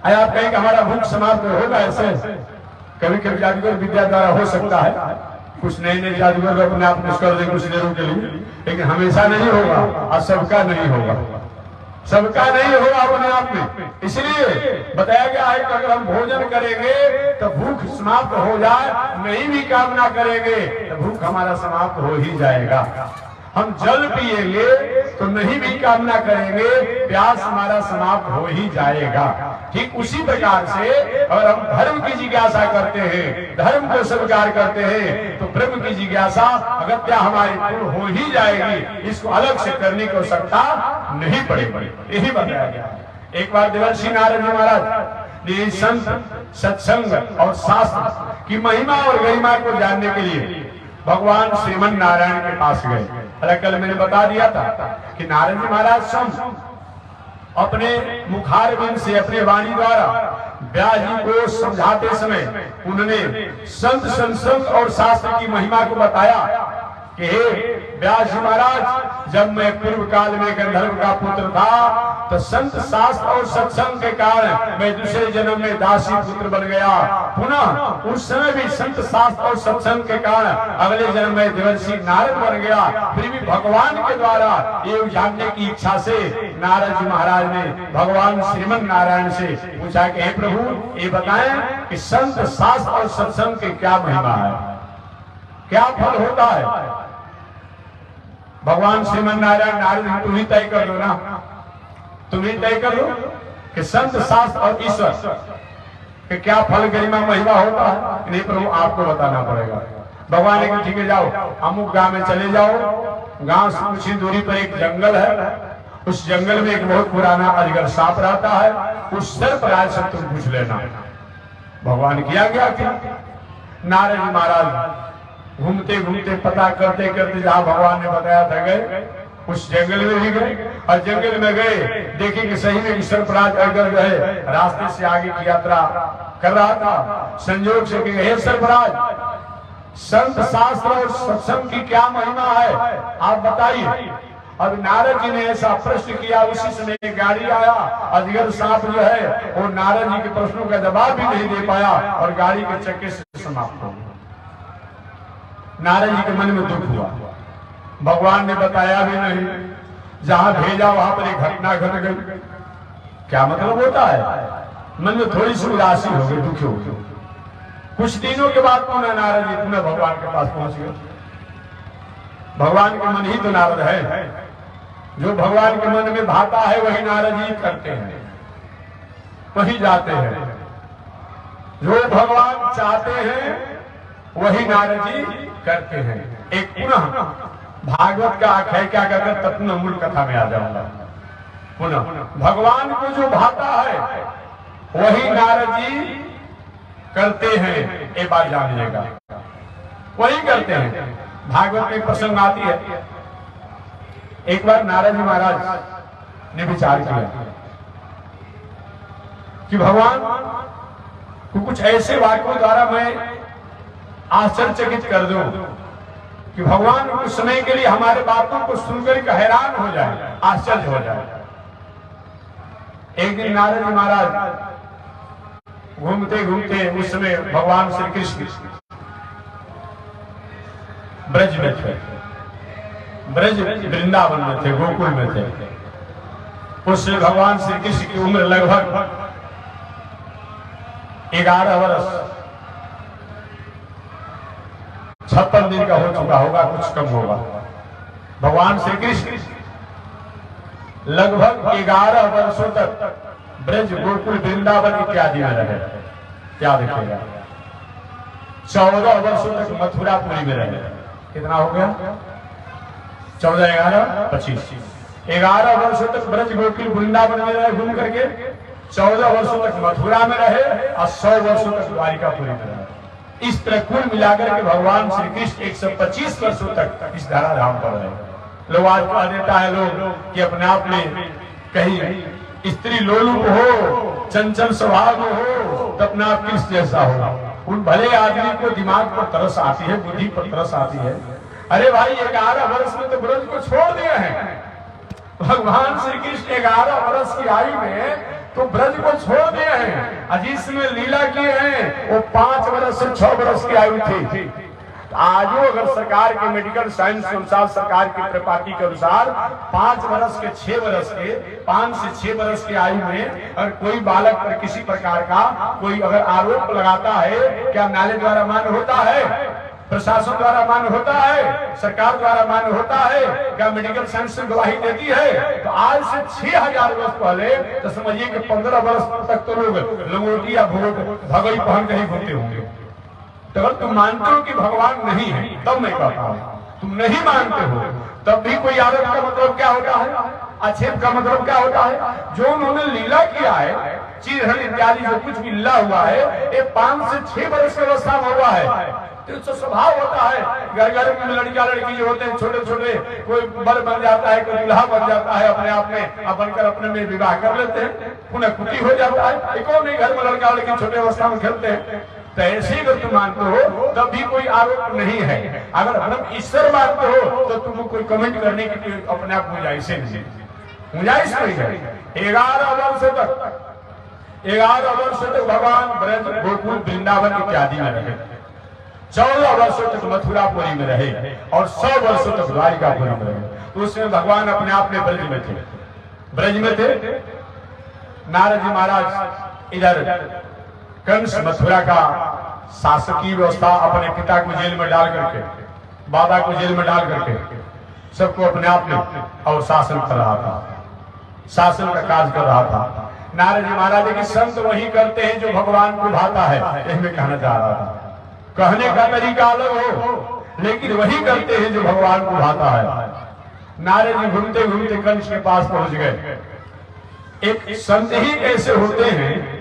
आप कहें कि हमारा भूख समाप्त होगा, ऐसे कभी कभी जादूगर विद्या द्वारा हो सकता है, कुछ नए नए जादूगर अपने आप में कर दें कुछ देरों के लिए, लेकिन हमेशा नहीं होगा और सबका नहीं होगा, सबका नहीं होगा अपने आप में। इसलिए बताया गया है कि अगर हम भोजन करेंगे तो भूख समाप्त हो जाए, नहीं भी कामना करेंगे तो भूख हमारा समाप्त हो ही जाएगा। हम जल पिएंगे तो नहीं भी कामना करेंगे, प्यास हमारा समाप्त हो ही जाएगा। ठीक उसी प्रकार से अगर हम धर्म की जिज्ञासा करते हैं, धर्म को स्वीकार करते हैं, तो ब्रह्म की जिज्ञासा अगत्या हमारी पूर्ण हो ही जाएगी। इसको अलग से करने की आवश्यकता नहीं पड़ेगी। यही बताया गया। एक बार देवर्षि नारद जी महाराज ये संत सत्संग और शास्त्र की महिमा और गरिमा को जानने के लिए भगवान श्रीमन नारायण के पास गए। अरे कल मैंने बता दिया था कि नारायण जी महाराज स्वयं अपने मुखारबिंद से अपने वाणी द्वारा व्यास जी को समझाते समय उन्होंने संत सत्संग और शास्त्र की महिमा को बताया कि हे व्यास जी महाराज, जब मैं पूर्व काल में गंधर्व का पुत्र था तो संत शास्त्र और सत्संग के कारण मैं दूसरे जन्म में दासी पुत्र बन गया। पुनः उस समय भी संत शास्त्र और सत्संग के कारण अगले जन्म में देवर्षि नारद बन गया। फिर भी भगवान के द्वारा ये जानने की इच्छा से नारद जी महाराज ने भगवान श्रीमन नारायण से पूछा कि हे प्रभु, ये बताएं कि संत शास्त्र और सत्संग की क्या महिमा है, क्या फल होता है। भगवान श्रीमन नारायण नारद तुम ही तय कर दो ना, तुम ही तय कर दो कि संत शास्त्र और ईश्वर कि क्या फल गरिमा महिमा होता है। नहीं प्रभु, आपको बताना पड़ेगा। भगवान ने कहा ठीक है, जाओ अमुक गांव में चले जाओ। गांव से कुछ ही दूरी पर एक जंगल है, उस जंगल में एक बहुत पुराना अजगर सांप रहता है, उस सर्पराज से तुम पूछ लेना। भगवान किया गया क्या? नारद जी महाराज घूमते घूमते पता करते करते जहां भगवान ने बताया था गए, उस जंगल में भी गए और जंगल में गए, देखे कि सही में सर्पराज अजगर जो है रास्ते से आगे की यात्रा कर रहा था। संयोग से कि हे सर्पराज, संत शास्त्र और सत्संग की क्या महिमा है, आप बताइए। अब नारद जी ने ऐसा प्रश्न किया, उसी समय एक गाड़ी आया। अजगर सांप जो है वो नारद जी के प्रश्नों का जवाब भी नहीं दे पाया और गाड़ी के चक्के से समाप्त हो गया। नारद जी के मन में दुख हुआ, भगवान ने बताया भी नहीं, जहां भेजा वहां पर एक घटना घट गई। क्या मतलब होता है? मन में थोड़ी सी उदासी हो गई, दुखी हो गई। कुछ दिनों के बाद पुनः नारद जी पुनः भगवान के पास पहुंच गए। भगवान के मन ही तो नारद है, जो भगवान के मन में भाता है वही नारद जी करते हैं, वही जाते हैं। जो भगवान चाहते हैं वही नारद जी करते हैं। एक पुनः भागवत का आख्याय क्या कहते हैं, तत्व मूल कथा में आ जाऊंगा। पुनः भगवान को जो भाता है वही नारद जी करते हैं, एक बार जानिएगा, वही करते हैं। भागवत में प्रसंग आती है, एक बार नारद जी महाराज ने विचार किया कि भगवान को कुछ ऐसे वाक्यों द्वारा मैं आश्चर्यचकित कर दूं कि भगवान कुछ समय के लिए हमारे बातों को सुनकर के हैरान हो जाए, आश्चर्य हो जाए। एक दिन नारद जी महाराज घूमते घूमते, उस समय भगवान श्री कृष्ण ब्रज में थे, ब्रज वृंदावन में थे, गोकुल में थे। उस भगवान श्री कृष्ण की उम्र लगभग 11 वर्ष 56 दिन का हो चुका होगा, कुछ कम होगा। भगवान श्री कृष्ण लगभग 11 वर्षों तक ब्रज गोकुल वृंदावन इत्यादि में रहे। क्या देखिएगा, 14 वर्षों तक मथुरापुरी में रहे। कितना हो गया? 14, 11, 25। 11 वर्षों तक ब्रज गोकुल वृंदावन में रहे घूम करके, 14 वर्षों तक मथुरा में रहे और 100 वर्षों तक द्वारिकापुरी में रहे। इस तरह कुल मिलाकर के भगवान श्री कृष्ण 125 वर्षों तक इस धराधाम पर रहे। लोग आज कह देता है लोग कि अपने आप में कहीं स्त्री लोलुप हो, चंचल स्वभाव हो तो अपना आप कृष्ण जैसा हो। उन भले आदमी को दिमाग पर तरस आती है, बुद्धि पर तरस आती है। अरे भाई 11 वर्ष में तो ब्रज को छोड़ दिए हैं भगवान श्री कृष्ण। 11 वर्ष की आयु में तो ब्रज को छोड़ दिए हैं। जिसमें लीला किए हैं वो 5 वर्ष से 6 वर्ष की आयु थी। आजो अगर सरकार के मेडिकल साइंस के अनुसार, सरकार की प्रपार्टी के अनुसार 5 वर्ष के 6 वर्ष के 5 से 6 वर्ष की आयु में अगर कोई बालक पर किसी प्रकार का कोई अगर आरोप लगाता है, क्या न्यायालय द्वारा मान्य होता है? प्रशासन द्वारा मान्य होता है? सरकार द्वारा मान्य होता है? क्या मेडिकल साइंस से गवाही देती है? तो आज से 6000 वर्ष पहले तो समझिए कि 15 वर्ष तक तो लोग लंगोटी या भगोई पहन कर ही घूमते होंगे। तो अगर तुम मानते हो कि भगवान नहीं है तब मैं कहता हूं, तुम नहीं मानते हो तब भी कोई आरोप का मतलब क्या होता है? आक्षेप का मतलब क्या होता है? जो उन्होंने लीला किया है, चीरहरण इत्यादि जो कुछ भी लीला हुआ है, ये 5 से 6 वर्ष की अवस्था में हुआ है। तो स्वभाव होता है, घर घर में लड़का लड़की जो होते हैं छोटे छोटे, कोई बर बन जाता है, कोई दूल्हा बन जाता है, अपने आप में बनकर अपने में विवाह कर लेते हैं, पुनः कुटी हो जाता है। एक और नहीं घर में लड़का लड़की छोटे अवस्था में खेलते हैं। तो ऐसे अगर तुम मानते हो तब भी कोई आरोप नहीं है। अगर ब्रह्म ईश्वर मानते हो तो तुमको कोई कमेंट करने की अपने आप गुंजाइश नहीं, गुंजाइश नहीं है। 11 वर्ष तक भगवान ब्रज गोकुल वृंदावन इत्यादि में रहे, 14 वर्षों तक मथुरापुरी में रहे और 100 वर्षों तक द्वारिकापुरी में रहे। तो उसमें भगवान अपने आप में ब्रज में थे, ब्रज में थे। नारद जी महाराज इधर कंस मथुरा का शासकीय व्यवस्था अपने पिता को जेल में डाल करके, बाबा को जेल में डाल करके सबको अपने आप में और शासन कर रहा था, शासन का काज कर रहा था। नारद जी महाराज की संत वही करते हैं जो भगवान को भाता है, यही मैं कहना चाह रहा था। कहने का तरीका अलग हो, लेकिन वही करते हैं जो भगवान को भाता है। नारद जी घूमते घूमते कंस के पास पहुंच गए। एक संत ही ऐसे होते हैं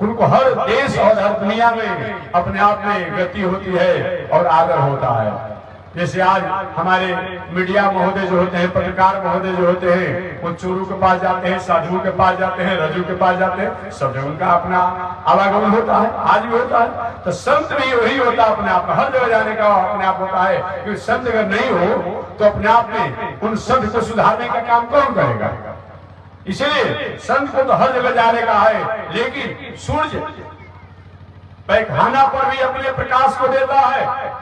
उनको हर देश और हर दुनिया में अपने आप में गति होती है और आदर होता है। जैसे आज हमारे मीडिया महोदय जो होते हैं, पत्रकार महोदय जो होते हैं, वो चोरों के पास जाते हैं, साधुओं के पास जाते हैं, रजू के पास जाते हैं, सब जगह उनका अपना आवागमन होता है, आज भी होता है। तो संत भी वही होता है, अपने आप में हर जगह जाने का अपने आप होता है। क्योंकि संत अगर नहीं हो तो अपने आप में उन संत को सुधारने का काम कौन करेगा? इसलिए संत को तो हर जगह जाने का है। लेकिन सूर्य पैखाना पर भी अपने प्रकाश को देता है,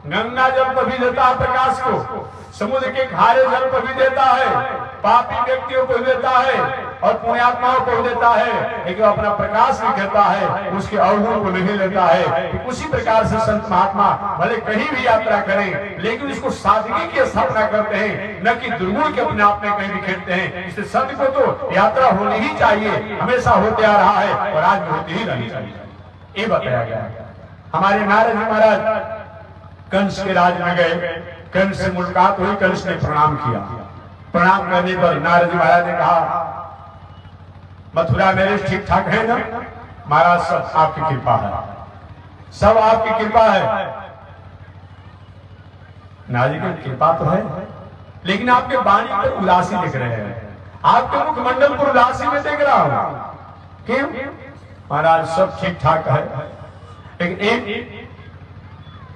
गंगा जल पर भी देता है प्रकाश को, समुद्र के खारे जल पर भी देता है, पापी व्यक्तियों को देता है और पुण्यात्माओं को देता है। लेकिन अपना प्रकाश भी कहता है, उसके अवगुण को नहीं लेता है। उसी प्रकार से संत महात्मा भले कहीं भी यात्रा करें, लेकिन इसको सादगी की स्थापना करते हैं, न कि दुर्गुण के अपने आप में कहीं बिखेरते हैं। इससे संत को तो यात्रा होनी ही चाहिए, हमेशा होते आ रहा है और आज भी होती ही रहनी चाहिए, ये बताया गया। हमारे नारद जी महाराज कंस के राज में गए, कंस से मुलाकात हुई, कंस ने प्रणाम किया। प्रणाम करने पर नारद जी महाराज ने कहा, मथुरा मेरे ठीक ठाक है ना? महाराज सब आपकी कृपा है, सब आपकी कृपा है। नारद जी की कृपा तो है, लेकिन आपके वाणी पर उदासी दिख रहे हैं, आपके मुखमंडल पर उदासी में देख रहा हूं। क्यों? महाराज सब ठीक ठाक है, लेकिन एक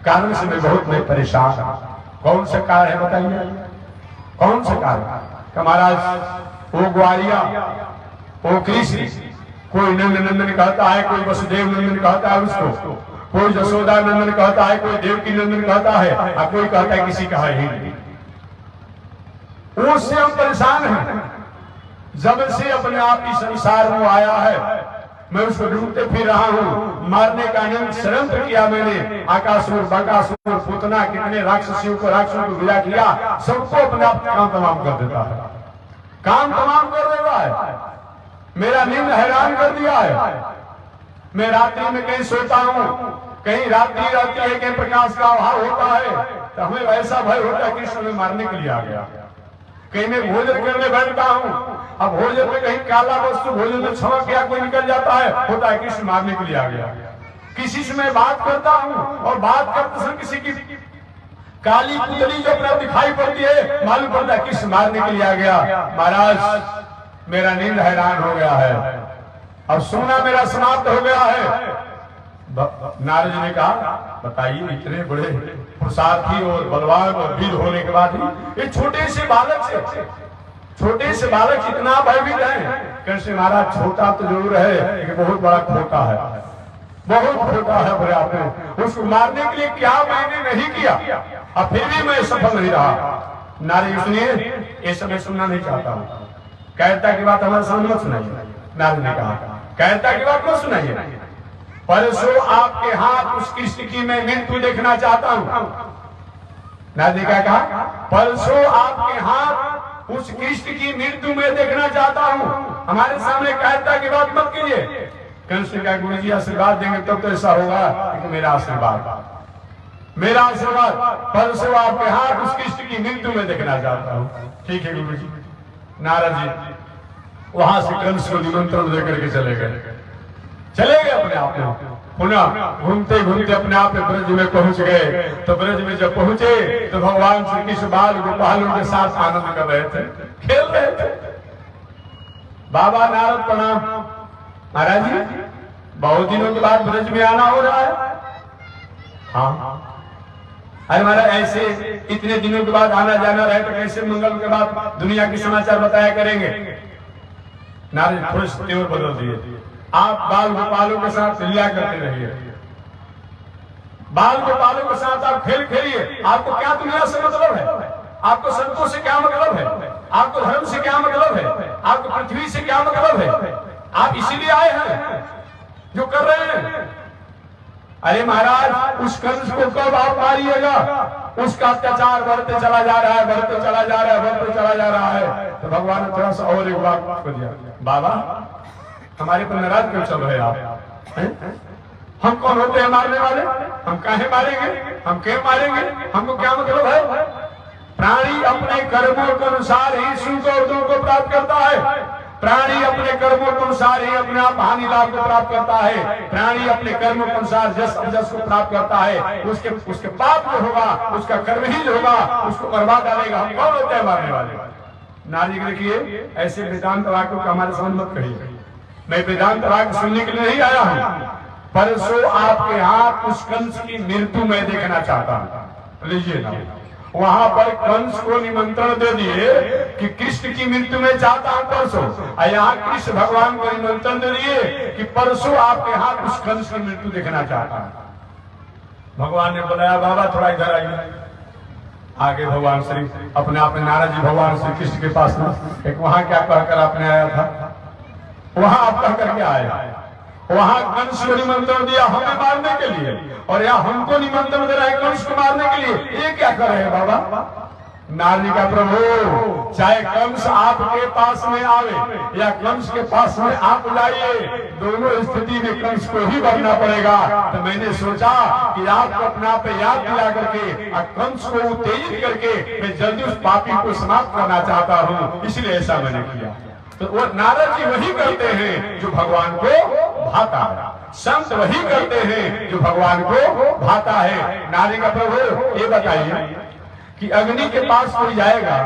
कारण से मैं बहुत मैं परेशान हूं। कौन सा कारण है बताइए? कौन सा कारण? महाराज वो ग्वालिया, वो कृष्ण, कोई नंद नंदन कहता है, कोई वसुदेव नंदन कहता है उसको, कोई जसोदा नंदन कहता है, कोई देवकी नंदन कहता है, और कोई कहता है किसी का है ही नहीं। उससे हम परेशान हैं। जब से अपने आप इस संसार में आया है, मैं उसको ढूंढते फिर रहा हूँ। मारने का अनंत षड्यंत्र किया मैंने, आकासुर, बकासुर, पूतना, कितने राक्षसियों को, राक्षसों को विदा किया, सबको अपने आप काम तमाम कर देता है, काम तमाम कर देता है। मेरा नींद हैरान कर दिया है। मैं रात्रि में कहीं सोता हूँ, कहीं रात्रि रहती है, कहीं प्रकाश का अभाव होता है, तो हमें ऐसा भय होता है कृष्ण में मारने के लिए आ गया। कहीं मैं भोजन करने बैठता हूँ, अब भोजन में कहीं काला वस्तु भोजन में छमक गया, कोई निकल जाता है, होता है कृष्ण मारने के लिए आ गया। किसी से मैं बात करता हूँ और बात करते समय किसी की काली पुतली जो अपने दिखाई पड़ती है, मालूम पड़ता है कृष्ण मारने के लिए आ गया। महाराज मेरा नींद हैरान हो गया है, अब सोना मेरा समाप्त हो गया है। नारद जी ने कहा, बताइए इतने बड़े पुरुषार्थी और बलवान और वीर होने के बाद ये छोटे से बालक इतना भयभीत है। कृष्ण महाराज छोटा तो जरूर है, लेकिन बहुत बड़ा खोटा है, बहुत खोटा है। बोले आपने उसको मारने के लिए क्या मैंने नहीं किया, और फिर भी मैं सफल नहीं रहा। नारद जी सुनिए, ये समय सुनना नहीं चाहता हूँ, कहता की बात हमारे सामने मत सुनाइए। नारद ने कहा, कहता की बात मत सुनाइए, परसों आपके हाथ उस कृष्ण की मैं मृत्यु देखना चाहता हूं। नारद ने क्या कहा? परसों आपके हाथ उस कृष्ण की मृत्यु में देखना चाहता हूं, हमारे सामने कहता की बात मत कीजिए। कृष्ण का गुरु जी आशीर्वाद देंगे तब तो ऐसा होगा, लेकिन मेरा आशीर्वाद परसों आपके हाथ उस कृष्ण की मृत्यु में देखना चाहता हूं। ठीक है गुरु जी, नारद जी वहां से कंस को निमंत्रण देकर के चले गए अपने आप में। पुनः घूमते घूमते अपने आप में ब्रज में पहुंच गए। तो ब्रज में जब पहुंचे तो भगवान श्री कृष्ण बाल गोपालों के साथ आनंद कर रहे थे, खेल रहे थे। बाबा नारद प्रणाम। महाराज जी बहुत दिनों के बाद ब्रज में आना हो रहा है। हाँ अरे महाराज ऐसे इतने दिनों के बाद आना जाना रहे तो कैसे मंगल के बाद दुनिया के समाचार बताया करेंगे। नारद थोड़े तेवर बदल दिए, आप बाल गोपालों के साथ लीला करते रहिए, बाल गोपालों के साथ आप खेल खेलिए। आपको क्या दुनिया से मतलब है? आपको संतों से क्या मतलब है? आपको धर्म से क्या मतलब है? आपको पृथ्वी से क्या मतलब है? आप इसीलिए आए हैं जो कर रहे हैं। अरे महाराज उस कंस को कब आप मारिएगा? उसका अत्याचार बढ़ते चला जा रहा है, बढ़ते चला जा रहा है, बढ़ते चला जा रहा है। तो भगवान ने थोड़ा सा और एक बात को दिया, बाबा हमारे पर नाराज क्यों चल रहे आप? हम कौन होते हैं मारने वाले? हम काहे मारेंगे? हम क्यों मारेंगे? हमको क्या मतलब है? प्राणी अपने कर्मों के अनुसार ही सुख और दुख को प्राप्त करता है। प्राणी अपने कर्मों के अनुसार ही अपने आप हानि लाभ को प्राप्त करता है। प्राणी अपने कर्मों के अनुसार जस अजस को प्राप्त करता है। उसके पाप जो होगा उसका कर्म ही जो होगा उसको बर्बाद डालेगा। हम कौन होते हैं मारने वाले? नारद जी देखिए ऐसे वेदांत वाक्यों का हमारे सामने मत कहिए। मैं वेदांत वाक्य सुनने के लिए नहीं आया हूँ, परसों आपके यहाँ उस कंस की मृत्यु में देखना चाहता हूँ। लीजिए ना, वहां पर कंस को निमंत्रण दे दिए कि कृष्ण की मृत्यु में चाहता हूं परसों, और यहाँ कृष्ण भगवान को निमंत्रण दे दिए कि परसों आपके यहाँ उस कंस की मृत्यु देखना चाहता हूं। भगवान ने बुलाया, बाबा थोड़ा इधर आइए। आगे भगवान श्री अपने आप में नारद जी भगवान श्री कृष्ण के पास एक वहां क्या कहकर आपने आया था, वहां आप कह करके आया। वहां कंस को निमंत्रण दिया हमें मारने के लिए, और यहाँ हमको निमंत्रण दे रहा है कंस को मारने के लिए। ये क्या कर रहे हैं बाबा? नारद जी का प्रभु चाहे कंस आपके पास में आवे या कंस के पास में आप लाइए, दोनों स्थिति में कंस को ही बनना पड़ेगा। तो मैंने सोचा कि आपको अपना पे याद दिला करके और कंस को उत्तेजित करके मैं जल्दी उस पापी को समाप्त करना चाहता हूँ, इसलिए ऐसा मैंने किया। तो वो नारद जी वही करते हैं जो भगवान को भाता है, संत वही करते हैं जो भगवान को भाता है। नारद का प्रभु ये बताइए कि अग्नि के पास कोई जाएगा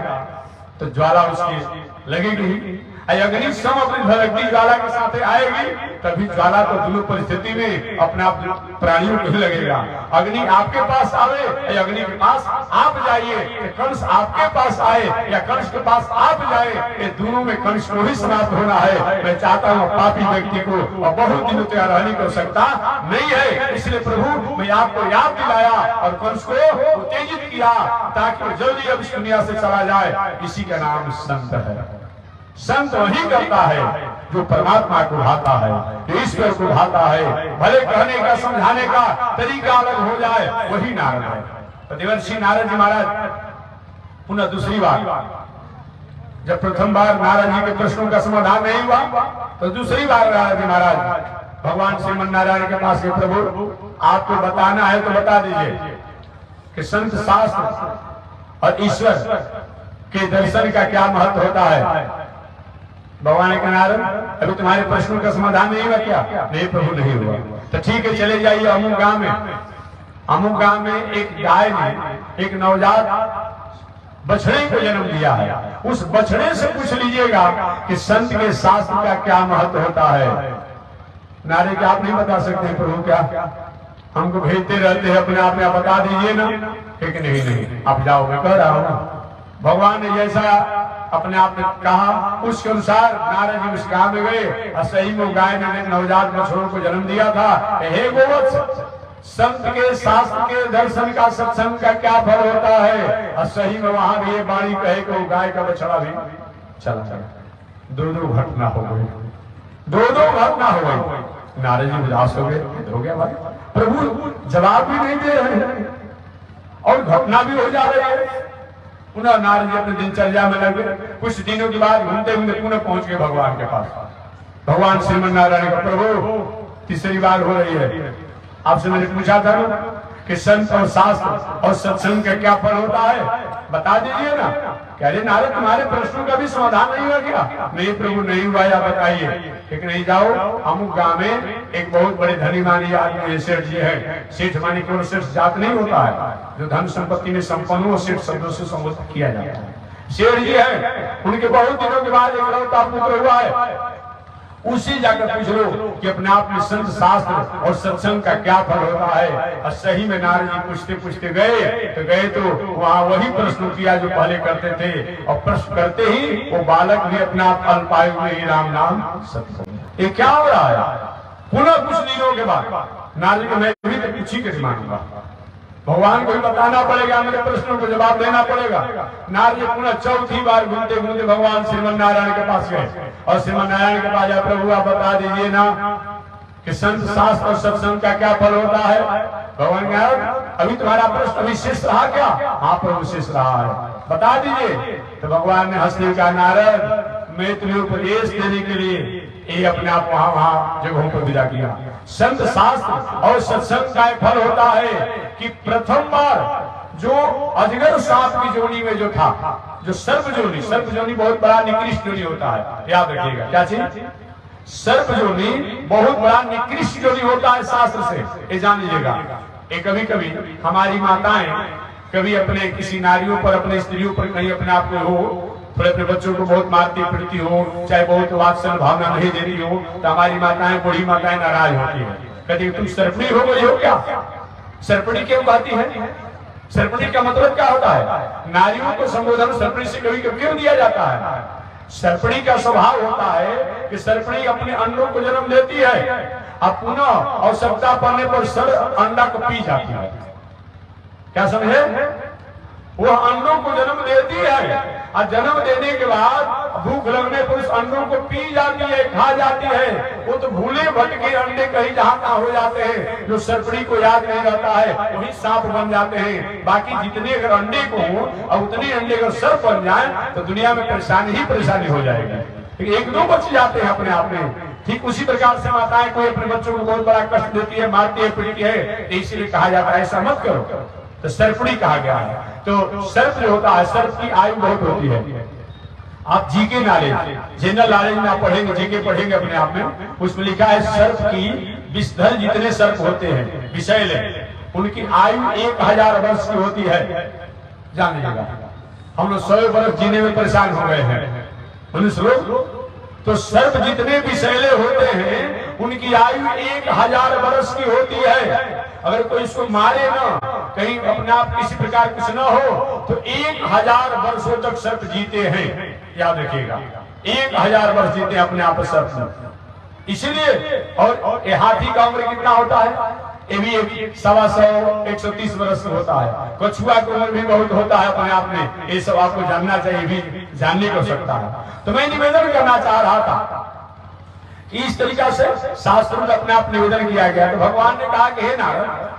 तो ज्वाला उसकी लगेगी, अग्नि सम अपनी धड़कती ज्वाला के साथ आएगी, तभी ज्वाला तो दोनों परिस्थिति में अपने आप प्राणियों को ही लगेगा। अग्नि आपके पास आवे या अग्नि के पास आप जाइए, कंस आपके पास आए या कंस के पास आप जाए, ये दोनों में कंस को ही समाप्त होना है। मैं चाहता हूँ पापी व्यक्ति को और बहुत दिनों तक रहने की आवश्यकता नहीं है, इसलिए प्रभु मैं आपको याद दिलाया और कंस को उत्तेजित किया ताकि वो जल्दी अब इस दुनिया से चला जाए। इसी का नाम संत है। संत वही करता है जो परमात्मा को भाता है, जो ईश्वर को भाता है। भले कहने का समझाने का तरीका अलग हो जाए, वही नारद है। तो देवर्षि नारद जी महाराज पुनः दूसरी बार, जब प्रथम बार नारद जी के प्रश्नों का समाधान नहीं हुआ तो दूसरी बार नारद जी महाराज भगवान श्रीमन नारायण के पास गए, प्रभु आपको बताना है तो बता दीजिए कि संत शास्त्र और ईश्वर के दर्शन का क्या महत्व होता है। भगवान ने कहा नारद अभी तुम्हारे प्रश्नों का समाधान नहीं हुआ क्या? नहीं प्रभु नहीं हुआ। तो ठीक है चले जाइए अमुक गांव में। अमुक गांव में एक गाय ने एक नवजात बछड़े को जन्म दिया है। उस बछड़े से पूछ लीजिएगा कि संत के शास्त्र का क्या महत्व होता है। नारद क्या आप नहीं बता सकते हैं प्रभु? क्या हमको भेजते रहते हैं अपने आप में, आप बता दीजिए ना। ठीक नहीं आप जाओ, मैं कह रहा हूँ ना। भगवान ने जैसा अपने आप में कहा उसके अनुसार नारद जी उस गांव में गए और सही में गाय ने नवजात बछड़ों को जन्म दिया था। हे गोवत्स, संत के शास्त्र के दर्शन का सत्संग का क्या फल होता है? और सही में वहां भी ये वाणी कहे कि वो गाय का बछड़ा भी चला। दो घटना हो गई, दो घटना हो गई। नारद जी उदास हो गए, हो गया भाई, प्रभु जवाब भी नहीं दे रहे हैं और घटना भी हो जा रही है। पुनः नारद जी अपने दिनचर्या में लगे। कुछ दिनों के बाद घूमते घूमते पुनः पहुंच गए भगवान के पास। भगवान श्रीमन नारायण का प्रभु तीसरी बार हो रही है, आपसे मैंने पूछा था कि संत और शास्त्र और सत्संग का क्या फल होता है, बता दीजिए ना। कह रहे नारद तुम्हारे प्रश्नों का भी समाधान नहीं हुआ क्या? नहीं प्रभु नहीं हुआ, या बताइए। ठीक नहीं, जाओ अमुक गांव में एक बहुत बड़े धनी मानी आदमी सेठ जी है। सेठ मानी केवल सेठ जात नहीं होता है, जो धन संपत्ति में संपन्न हो सेठ शब्दों से संबोधित किया जाता है। सेठ जी है, उनके बहुत दिनों के बाद एक लौता पुत्र हुआ है। उसी जाकर पूछ लो कि अपने आप में संत शास्त्र और सत्संग का क्या फल होता है। और सही में नारद जी पूछते पूछते गए तो वहाँ वही प्रश्न किया जो पहले करते थे। और प्रश्न करते ही वो बालक भी अपना अल्पायु में ही राम नाम सत्संग। ये क्या हो रहा है? पुनः कुछ दिनों के बाद नारद को मैं भी तो पूछी के मानूंगा, भगवान को भी बताना पड़ेगा, मेरे प्रश्नों को जवाब देना पड़ेगा। नारद जी पुनः चौथी बार घूमते घूमते भगवान श्रीमन नारायण के पास गए और श्रीमन नारायण के पास प्रभु आप बता दीजिए ना कि संत शास्त्र और सत्संग का क्या फल होता है। भगवान कहा अभी तुम्हारा प्रश्न अभी शेष रहा क्या? हाँ प्रभु शेष रहा है, बता दीजिए। तो भगवान ने हंसते कहा नारद मैं तुम्हें उपदेश देने के लिए ये अपने आप वहां जगहों पर विदा किया। संत शास्त्र और सत्संग का फल होता है कि प्रथम बार जो अजगर सांप की जोनी में जो था, जो सर्प जोनी बहुत बड़ा निकृष्ट जोनी होता है, याद रखिएगा। क्या चीज? सर्प जोनी बहुत बड़ा निकृष्ट जोनी होता है शास्त्र से, ये जान लीजिएगा। कभी कभी हमारी माताएं कभी अपने किसी नारियों पर, अपने स्त्रियों पर कहीं अपने आप को हो, थोड़े अपने बच्चों को बहुत मारती पीटती हो, चाहे बहुत वात्सल भावना नहीं देती हो, तो हमारी माताएं, बूढ़ी माताएं नाराज होती है, कहती तुम सर्पणी हो गई हो क्या? सर्पणी क्यों कहती है? सर्पणी का मतलब क्या होता है? नारियों को संबोधन सर्पणी से कभी कभी क्यों दिया जाता है? सर्पणी का स्वभाव होता है कि सर्पणी अपने अंडों को जन्म देती है, अब पुनः आवश्यकता पड़ने पर सर अंडा को पी जाती है। क्या समझे? वो अंडों को जन्म देती है और जन्म देने के बाद भूख लगने पर उस अंडों को पी जाती है, खा जाती है। वो तो भूले भटके अंडे कहीं जहाँ कहाँ हो जाते हैं, जो सर्पणी को याद नहीं रहता है वही सांप बन जाते हैं। बाकी जितने अगर अंडे को हो और उतने अंडे अगर सर्प बन जाए तो दुनिया में परेशानी ही परेशानी हो जाएगी। एक दो बच जाते हैं अपने आप में। ठीक उसी प्रकार से माताएं कोई अपने बच्चों को बहुत बड़ा कष्ट देती है, मारती है, पीटती है, इसीलिए कहा जाता है ऐसा मत करो, तो सर्पणी कहा गया है। तो सर्प जो होता है, सर्प की आयु बहुत होती है। आप जीके नॉलेज, जनरल नॉलेज में आप पढ़ेंगे, जीके पढ़ेंगे अपने आप में, उसमें लिखा है सर्प की विषधर जितने सर्प होते हैं विषैले, उनकी आयु 1000 वर्ष की होती है। जान लीजिएगा, हम लोग 100 वर्ष जीने में परेशान हो गए हैं मनुष्य लोग। तो सर्प जितने विषैले होते हैं उनकी आयु 1000 वर्ष की होती है। अगर कोई इसको मारे ना, कहीं अपने आप किसी प्रकार कुछ ना हो, तो 1000 वर्षों तक सर्प जीते हैं। याद रखिएगा, 1000 वर्ष जीते अपने आप सर्प। इसीलिए और हाथी का उम्र कितना होता है? ये भी 125 130 वर्ष होता है। कछुआ की उम्र भी बहुत होता है अपने आप में। ये सब आपको जानना चाहिए, भी जानने को सकता है। तो मैं निवेदन करना चाह रहा था कि इस तरीका से शास्त्रों में अपने आप निवेदन किया गया। तो भगवान ने कहा कि हे नारद,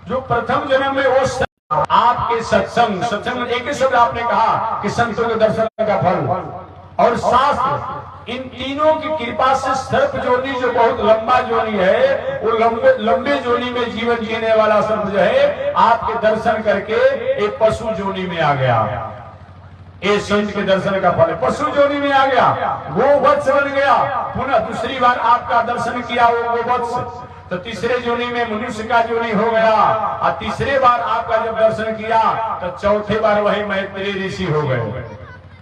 जो प्रथम जन्म में वो आपके सत्संग एक ही शब्द आपने कहा कि संतों के दर्शन का फल और शास्त्र, इन तीनों की कृपा से सर्प जोनी जो बहुत लंबा जोनी है, वो लंबे जोनी में जीवन जीने वाला सर्प जो है आपके दर्शन करके एक पशु जोनी में आ गया। ये संत के दर्शन का फल पशु जोनी में आ गया, गोवत्स बन गया। पुनः दूसरी बार आपका दर्शन किया वो गोवत्स, तो तीसरे जोनी में मनुष्य का जोनी हो गया। और तीसरे बार आपका जब दर्शन किया तो चौथे बार वही मैत्रेय ऋषि हो गए।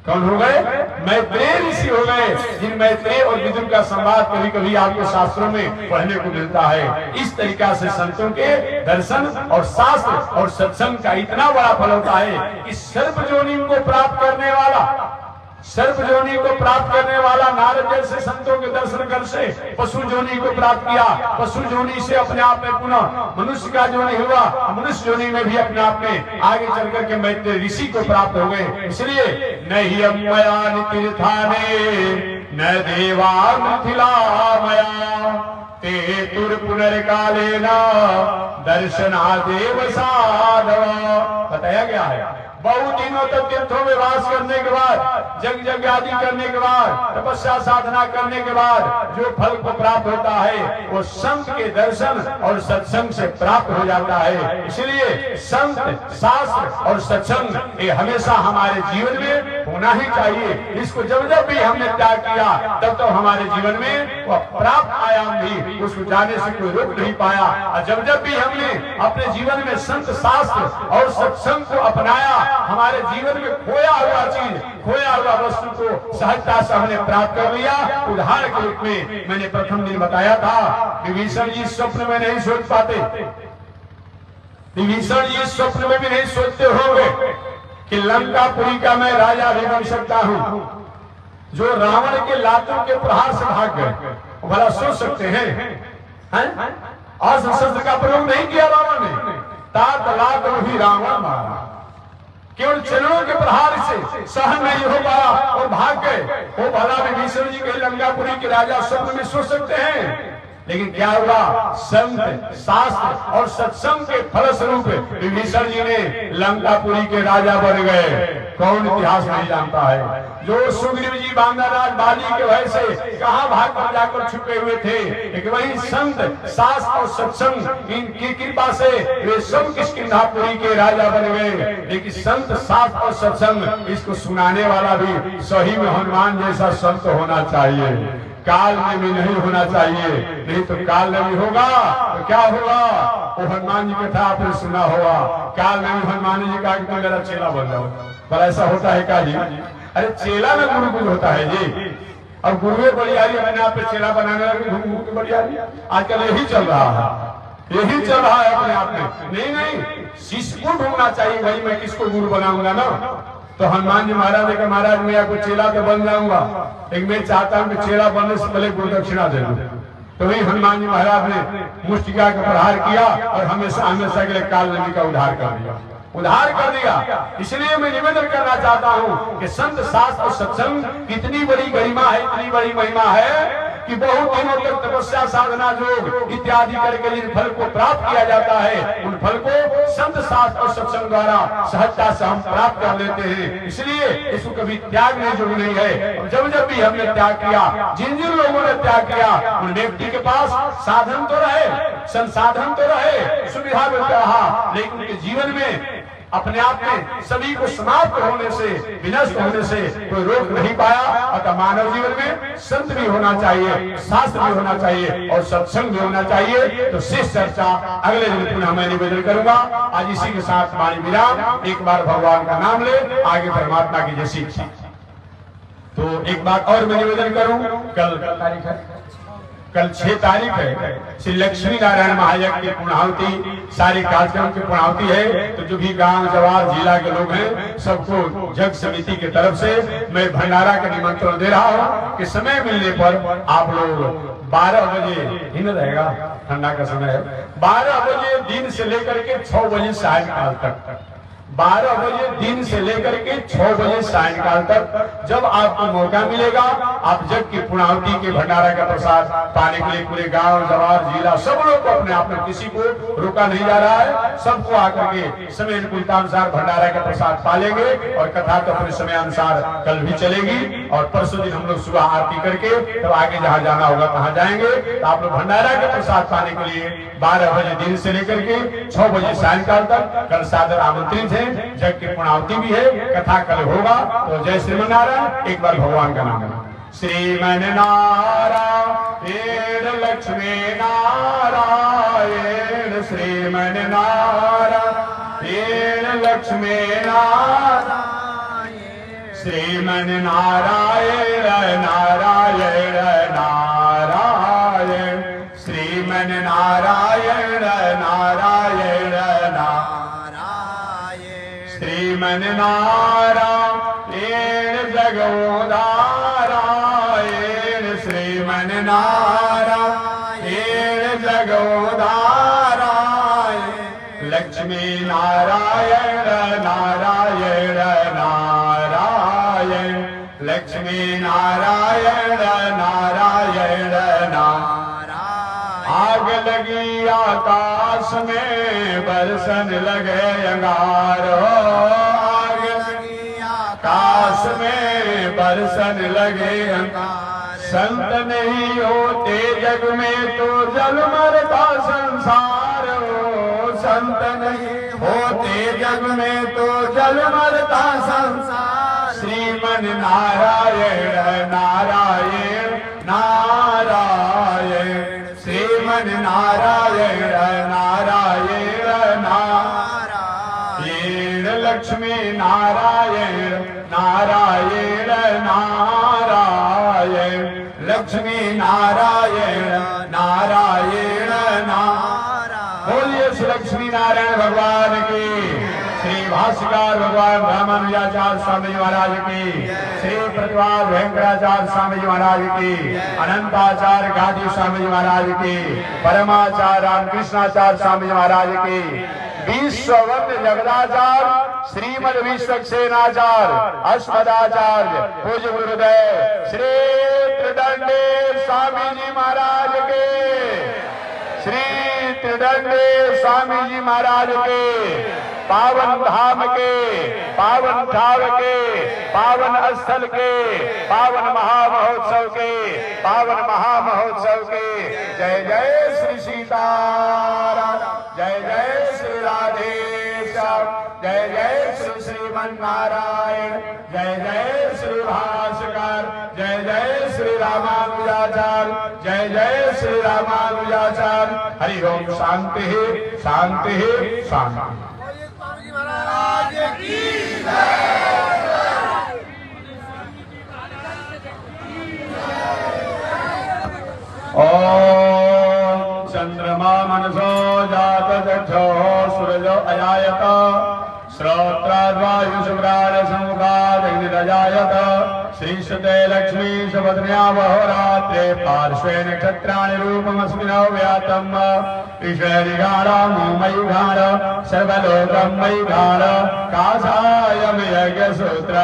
कौन हो गए? मैत्रेय ऋषि हो गए, जिन मैत्रेय और विदुर का संवाद कभी कभी आपके शास्त्रों में पढ़ने को मिलता है। इस तरीका से संतों के दर्शन और शास्त्र और सत्संग का इतना बड़ा फल होता है कि सर्प जोनी को प्राप्त करने वाला नारद जैसे संतों के दर्शन कर से पशु जोनी को प्राप्त किया। पशु जोनी से अपने आप में पुनः मनुष्य का जोनी हुआ, मनुष्य जोनी में भी अपने आप में आगे चल करके मैत्रेय ऋषि को प्राप्त हो गए। इसलिए नहीं अमया तीर्थाने न देवा मिथिला मया ते तुर पुनर्काले न दर्शना देव साधव। बताया गया है बहुत दिनों तक तीर्थों में वास करने के बाद, जग आदि करने के बाद, तपस्या साधना करने के बाद जो फल को प्राप्त होता है वो संत के दर्शन और सत्संग से प्राप्त हो जाता है। इसलिए संत, शास्त्र और सत्संग ये हमेशा हमारे जीवन में होना ही चाहिए। इसको जब जब भी हमने त्याग किया तब तो हमारे जीवन में वो प्राप्त आयाम भी उसको जाने से कोई रोक नहीं पाया। और जब जब भी हमने अपने जीवन में संत, शास्त्र और सत्संग को अपनाया, हमारे जीवन में खोया हुआ चीज, खोया हुआ वस्तु को सहजता से हमने प्राप्त कर लिया। उदाहरण के रूप में मैंने प्रथम दिन बताया था, विभीषण जी स्वप्न में नहीं सोच पाते, विभीषण जी स्वप्न में भी नहीं सोचते होंगे कि लंकापुरी का मैं राजा भी बन सकता हूं। जो रावण के लातों के प्रहार से भाग गए, भला सोच सकते हैं? अस्त्र शस्त्र का प्रयोग नहीं किया रावण ने, तात लात ही रावण मारा, केवल चरणों के प्रहार से सहन नहीं हो पाया और भाग गए। वो भला विभीषण जी के लंकापुरी के राजा स्वप्न में सोच सकते हैं? लेकिन क्या हुआ? संत, शास्त्र और सत्संग के फलस्वरूप विभीषण जी ने लंकापुरी के राजा बन गए। कौन इतिहास नहीं जानता है? जो सुग्रीव जी बांदरराज बाली के भय से कहां भाग कर जाकर छुपे हुए थे, लेकिन वही संत, शास्त्र और सत्संग इनकी कृपा से वे सब किष्किंधापुरी के राजा बन गए। लेकिन संत, शास्त्र और सत्संग इसको सुनाने वाला भी सही में हनुमान जैसा संत होना चाहिए। काल में भी नहीं होना चाहिए, नहीं तो काल में भी होगा तो क्या होगा? वो हनुमान जी कथा आपने सुना होगा, काल में भी हनुमान जी कहा कि तुम मेरा चेला बन जाओ। पर ऐसा होता है क्या जी? अरे चेला में गुरु कुछ होता है जी, और गुरुए बड़ियारी अपने आप पे चेला बनाने लगे, गुरु की बड़ियारी आजकल यही चल रहा है, यही चल रहा है अपने आप में। नहीं, शिष्य को ढूंढना चाहिए, भाई मैं किसको गुरु बनाऊंगा ना। तो हनुमान जी महाराज ने कहा, महाराज मैं आपको चेला तो बन जाऊंगा, लेकिन मैं चाहता हूं कि चेला बनने से पहले गुरु दक्षिणा दे दूं। तो वही हनुमान जी महाराज ने मुष्टिका का प्रहार किया और हमेशा हमेशा के लिए काल नदी का उद्धार कर दिया, उद्धार कर दिया। इसलिए मैं निवेदन करना चाहता हूं कि संत, शास्त्र और सत्संग कितनी बड़ी गरिमा है, इतनी बड़ी महिमा है कि बहुत दिनों तक तपस्या, साधना, योग इत्यादि करके जिन फल को प्राप्त किया जाता है, उन फल को संत, शास्त्र और सत्संग द्वारा सहजता से हम प्राप्त कर लेते हैं। इसलिए इसको कभी त्यागने जरूरी नहीं है। जब जब भी हमने त्याग किया, जिन जिन लोगों ने त्याग किया, उन व्यक्ति के पास साधन तो रहे, संसाधन तो रहे, सुविधा भी रहा, लेकिन उनके जीवन में अपने आप में सभी को समाप्त होने से, विनष्ट होने से कोई रोक नहीं पाया। अतः मानव जीवन में संत भी होना चाहिए, शास्त्र भी होना चाहिए और सत्संग भी होना चाहिए। तो शेष चर्चा अगले दिन पुनः मैं निवेदन करूंगा। आज इसी के साथ वाणी विराम। एक बार भगवान का नाम ले, आगे परमात्मा की जैसी इच्छा। तो एक बात और मैं निवेदन करूं, कल तारीख है, कल 6 तारीख है, श्री लक्ष्मी नारायण महायज्ञ की पूर्णाहुति, सारे कार्यक्रम की पूर्णाहुति है। तो जो भी गांव, जवार, जिला के लोग हैं, सबको जग समिति की तरफ से मैं भंडारा का निमंत्रण दे रहा हूं कि समय मिलने पर आप लोग 12 बजे दिन रहेगा, ठंडा का समय है, 12 बजे दिन से लेकर के 6 बजे सायंकाल तक, 12 बजे दिन से लेकर के 6 बजे सायंकाल तक जब आपको मौका मिलेगा, आप जग की पूर्णाहुति के भंडारा का प्रसाद पाने के लिए पूरे गांव, जवार, जिला सब लोग को अपने आप में किसी को रोका नहीं जा रहा है। सबको आकर के समय अनुकूलता अनुसार भंडारा का प्रसाद पालेंगे और कथा तो अपने समय अनुसार कल भी चलेगी। और परसों दिन हम लोग सुबह आरती करके तब आगे जहाँ जाना होगा वहां जाएंगे। तो आप लोग भंडारा का प्रसाद पाने के लिए 12 बजे दिन से लेकर के 6 बजे सायंकाल तक कल सादर आमंत्रित है। जग की पूर्णाहुति भी है, कथा कल होगा। तो जय श्रीमन्नारायण। एक बार भगवान का नाम है। श्रीमन्नारायण लक्ष्मी नारायण, श्रीमन्नारायण लक्ष्मी नारायण, श्रीमन्नारायण नारायण नारायण, श्रीमन्नारायण नारायण नारायण, श्रीमन्नारायण जगोदारायण, श्रीमन्नारायण जगोदारायण, लक्ष्मी नारायण नारायण नारायण, लक्ष्मी नारायण नारायण नारायण। आग लगी आकाश में बरसन लगे अंगार, आग काश में बरसन लगे संत नहीं होते जग में तो जल मरता संसार हो। संत नहीं होते जग में तो जल मरता संसार। श्रीमन नारायण नारायण नारायण श्रीमन नारायण नारायण नारायण लक्ष्मी नारायण नारायण नारायण लक्ष्मी नारायण नारायण नारायण। बोलिए श्री लक्ष्मी नारायण भगवान की। श्री भाष्यकार भगवान रामानुजाचार्य स्वामी जी महाराज की। श्री प्रतिवाद वेंकटाचार्य स्वामी जी महाराज की। अनंताचार्य घाटी स्वामी जी महाराज की। परमाचार्य रामकृष्णाचार्य स्वामी जी महाराज की। विश्ववंद्य जगदाचार्य श्रीमद विश्वक्सेनाचार्य अस्मदाचार्य पूज्य गुरुदेव श्री त्रिदंडी स्वामी जी महाराज के। श्री त्रिदंडी स्वामी जी महाराज के पावन धाम के पावन ठाव के पावन स्थल के पावन महामहोत्सव के पावन महामहोत्सव के जय जय श्री सीताराम जय जय श्री राधेश्याम जय जय श्री श्रीमन नारायण जय जय श्री भास्कर जय जय श्री रामानुजाचार्य जय जय श्री रामानुजाचार्य। हरि ओम शांति शांति शांति। ओम चंद्रमा मनसो जात चक्षो सूरजो अजायत श्रोत्राद्वायुषुप्राण समुखादग्निरजायत श्रीश्रुते लक्ष्मी सुभद्र्या वहोरात्रे पार्श्वे नक्षत्राणि रूपमस्मिनो व्यातम् ईश्वरिगाढ मोमयिगाढ सर्वलोकं मयिगाढ काषायं यज्ञसूत्र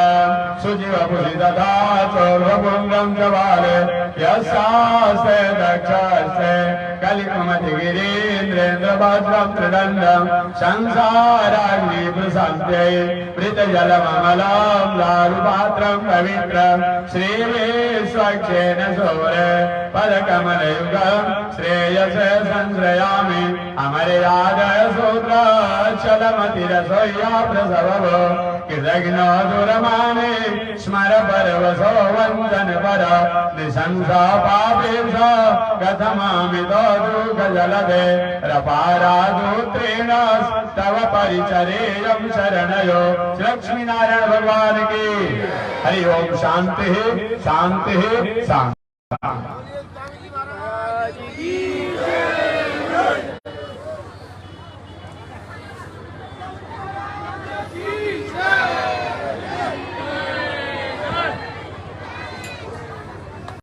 सुजीवपुषि तथा चोर्वपुण्ड्रं च बाले यस्यास्ते दक्षस्ते कलिकुमतिगिरीन्द्रेन्द्रभद्रं त्रिदण्डं संसाराग्नि प्रशान्त्यै मृतजलममलं लालुपात्रं पवित्रं श्रीविश्वक्षेण सौरे पदकमलयुगं श्रेयसे संश्रयामि अमर्यादसूत्र चलमतिरसोय्या प्रसवो कृतघ्नो दुरमाने स्मर परवसो वन्दन पर निशंसा पापेश कथमामितो दुःखजलधे रपारादूत्रेण तव परिचरेयं शरणयो। लक्ष्मी नारायण भगवान की। हरि ओम शांति शांति शांति।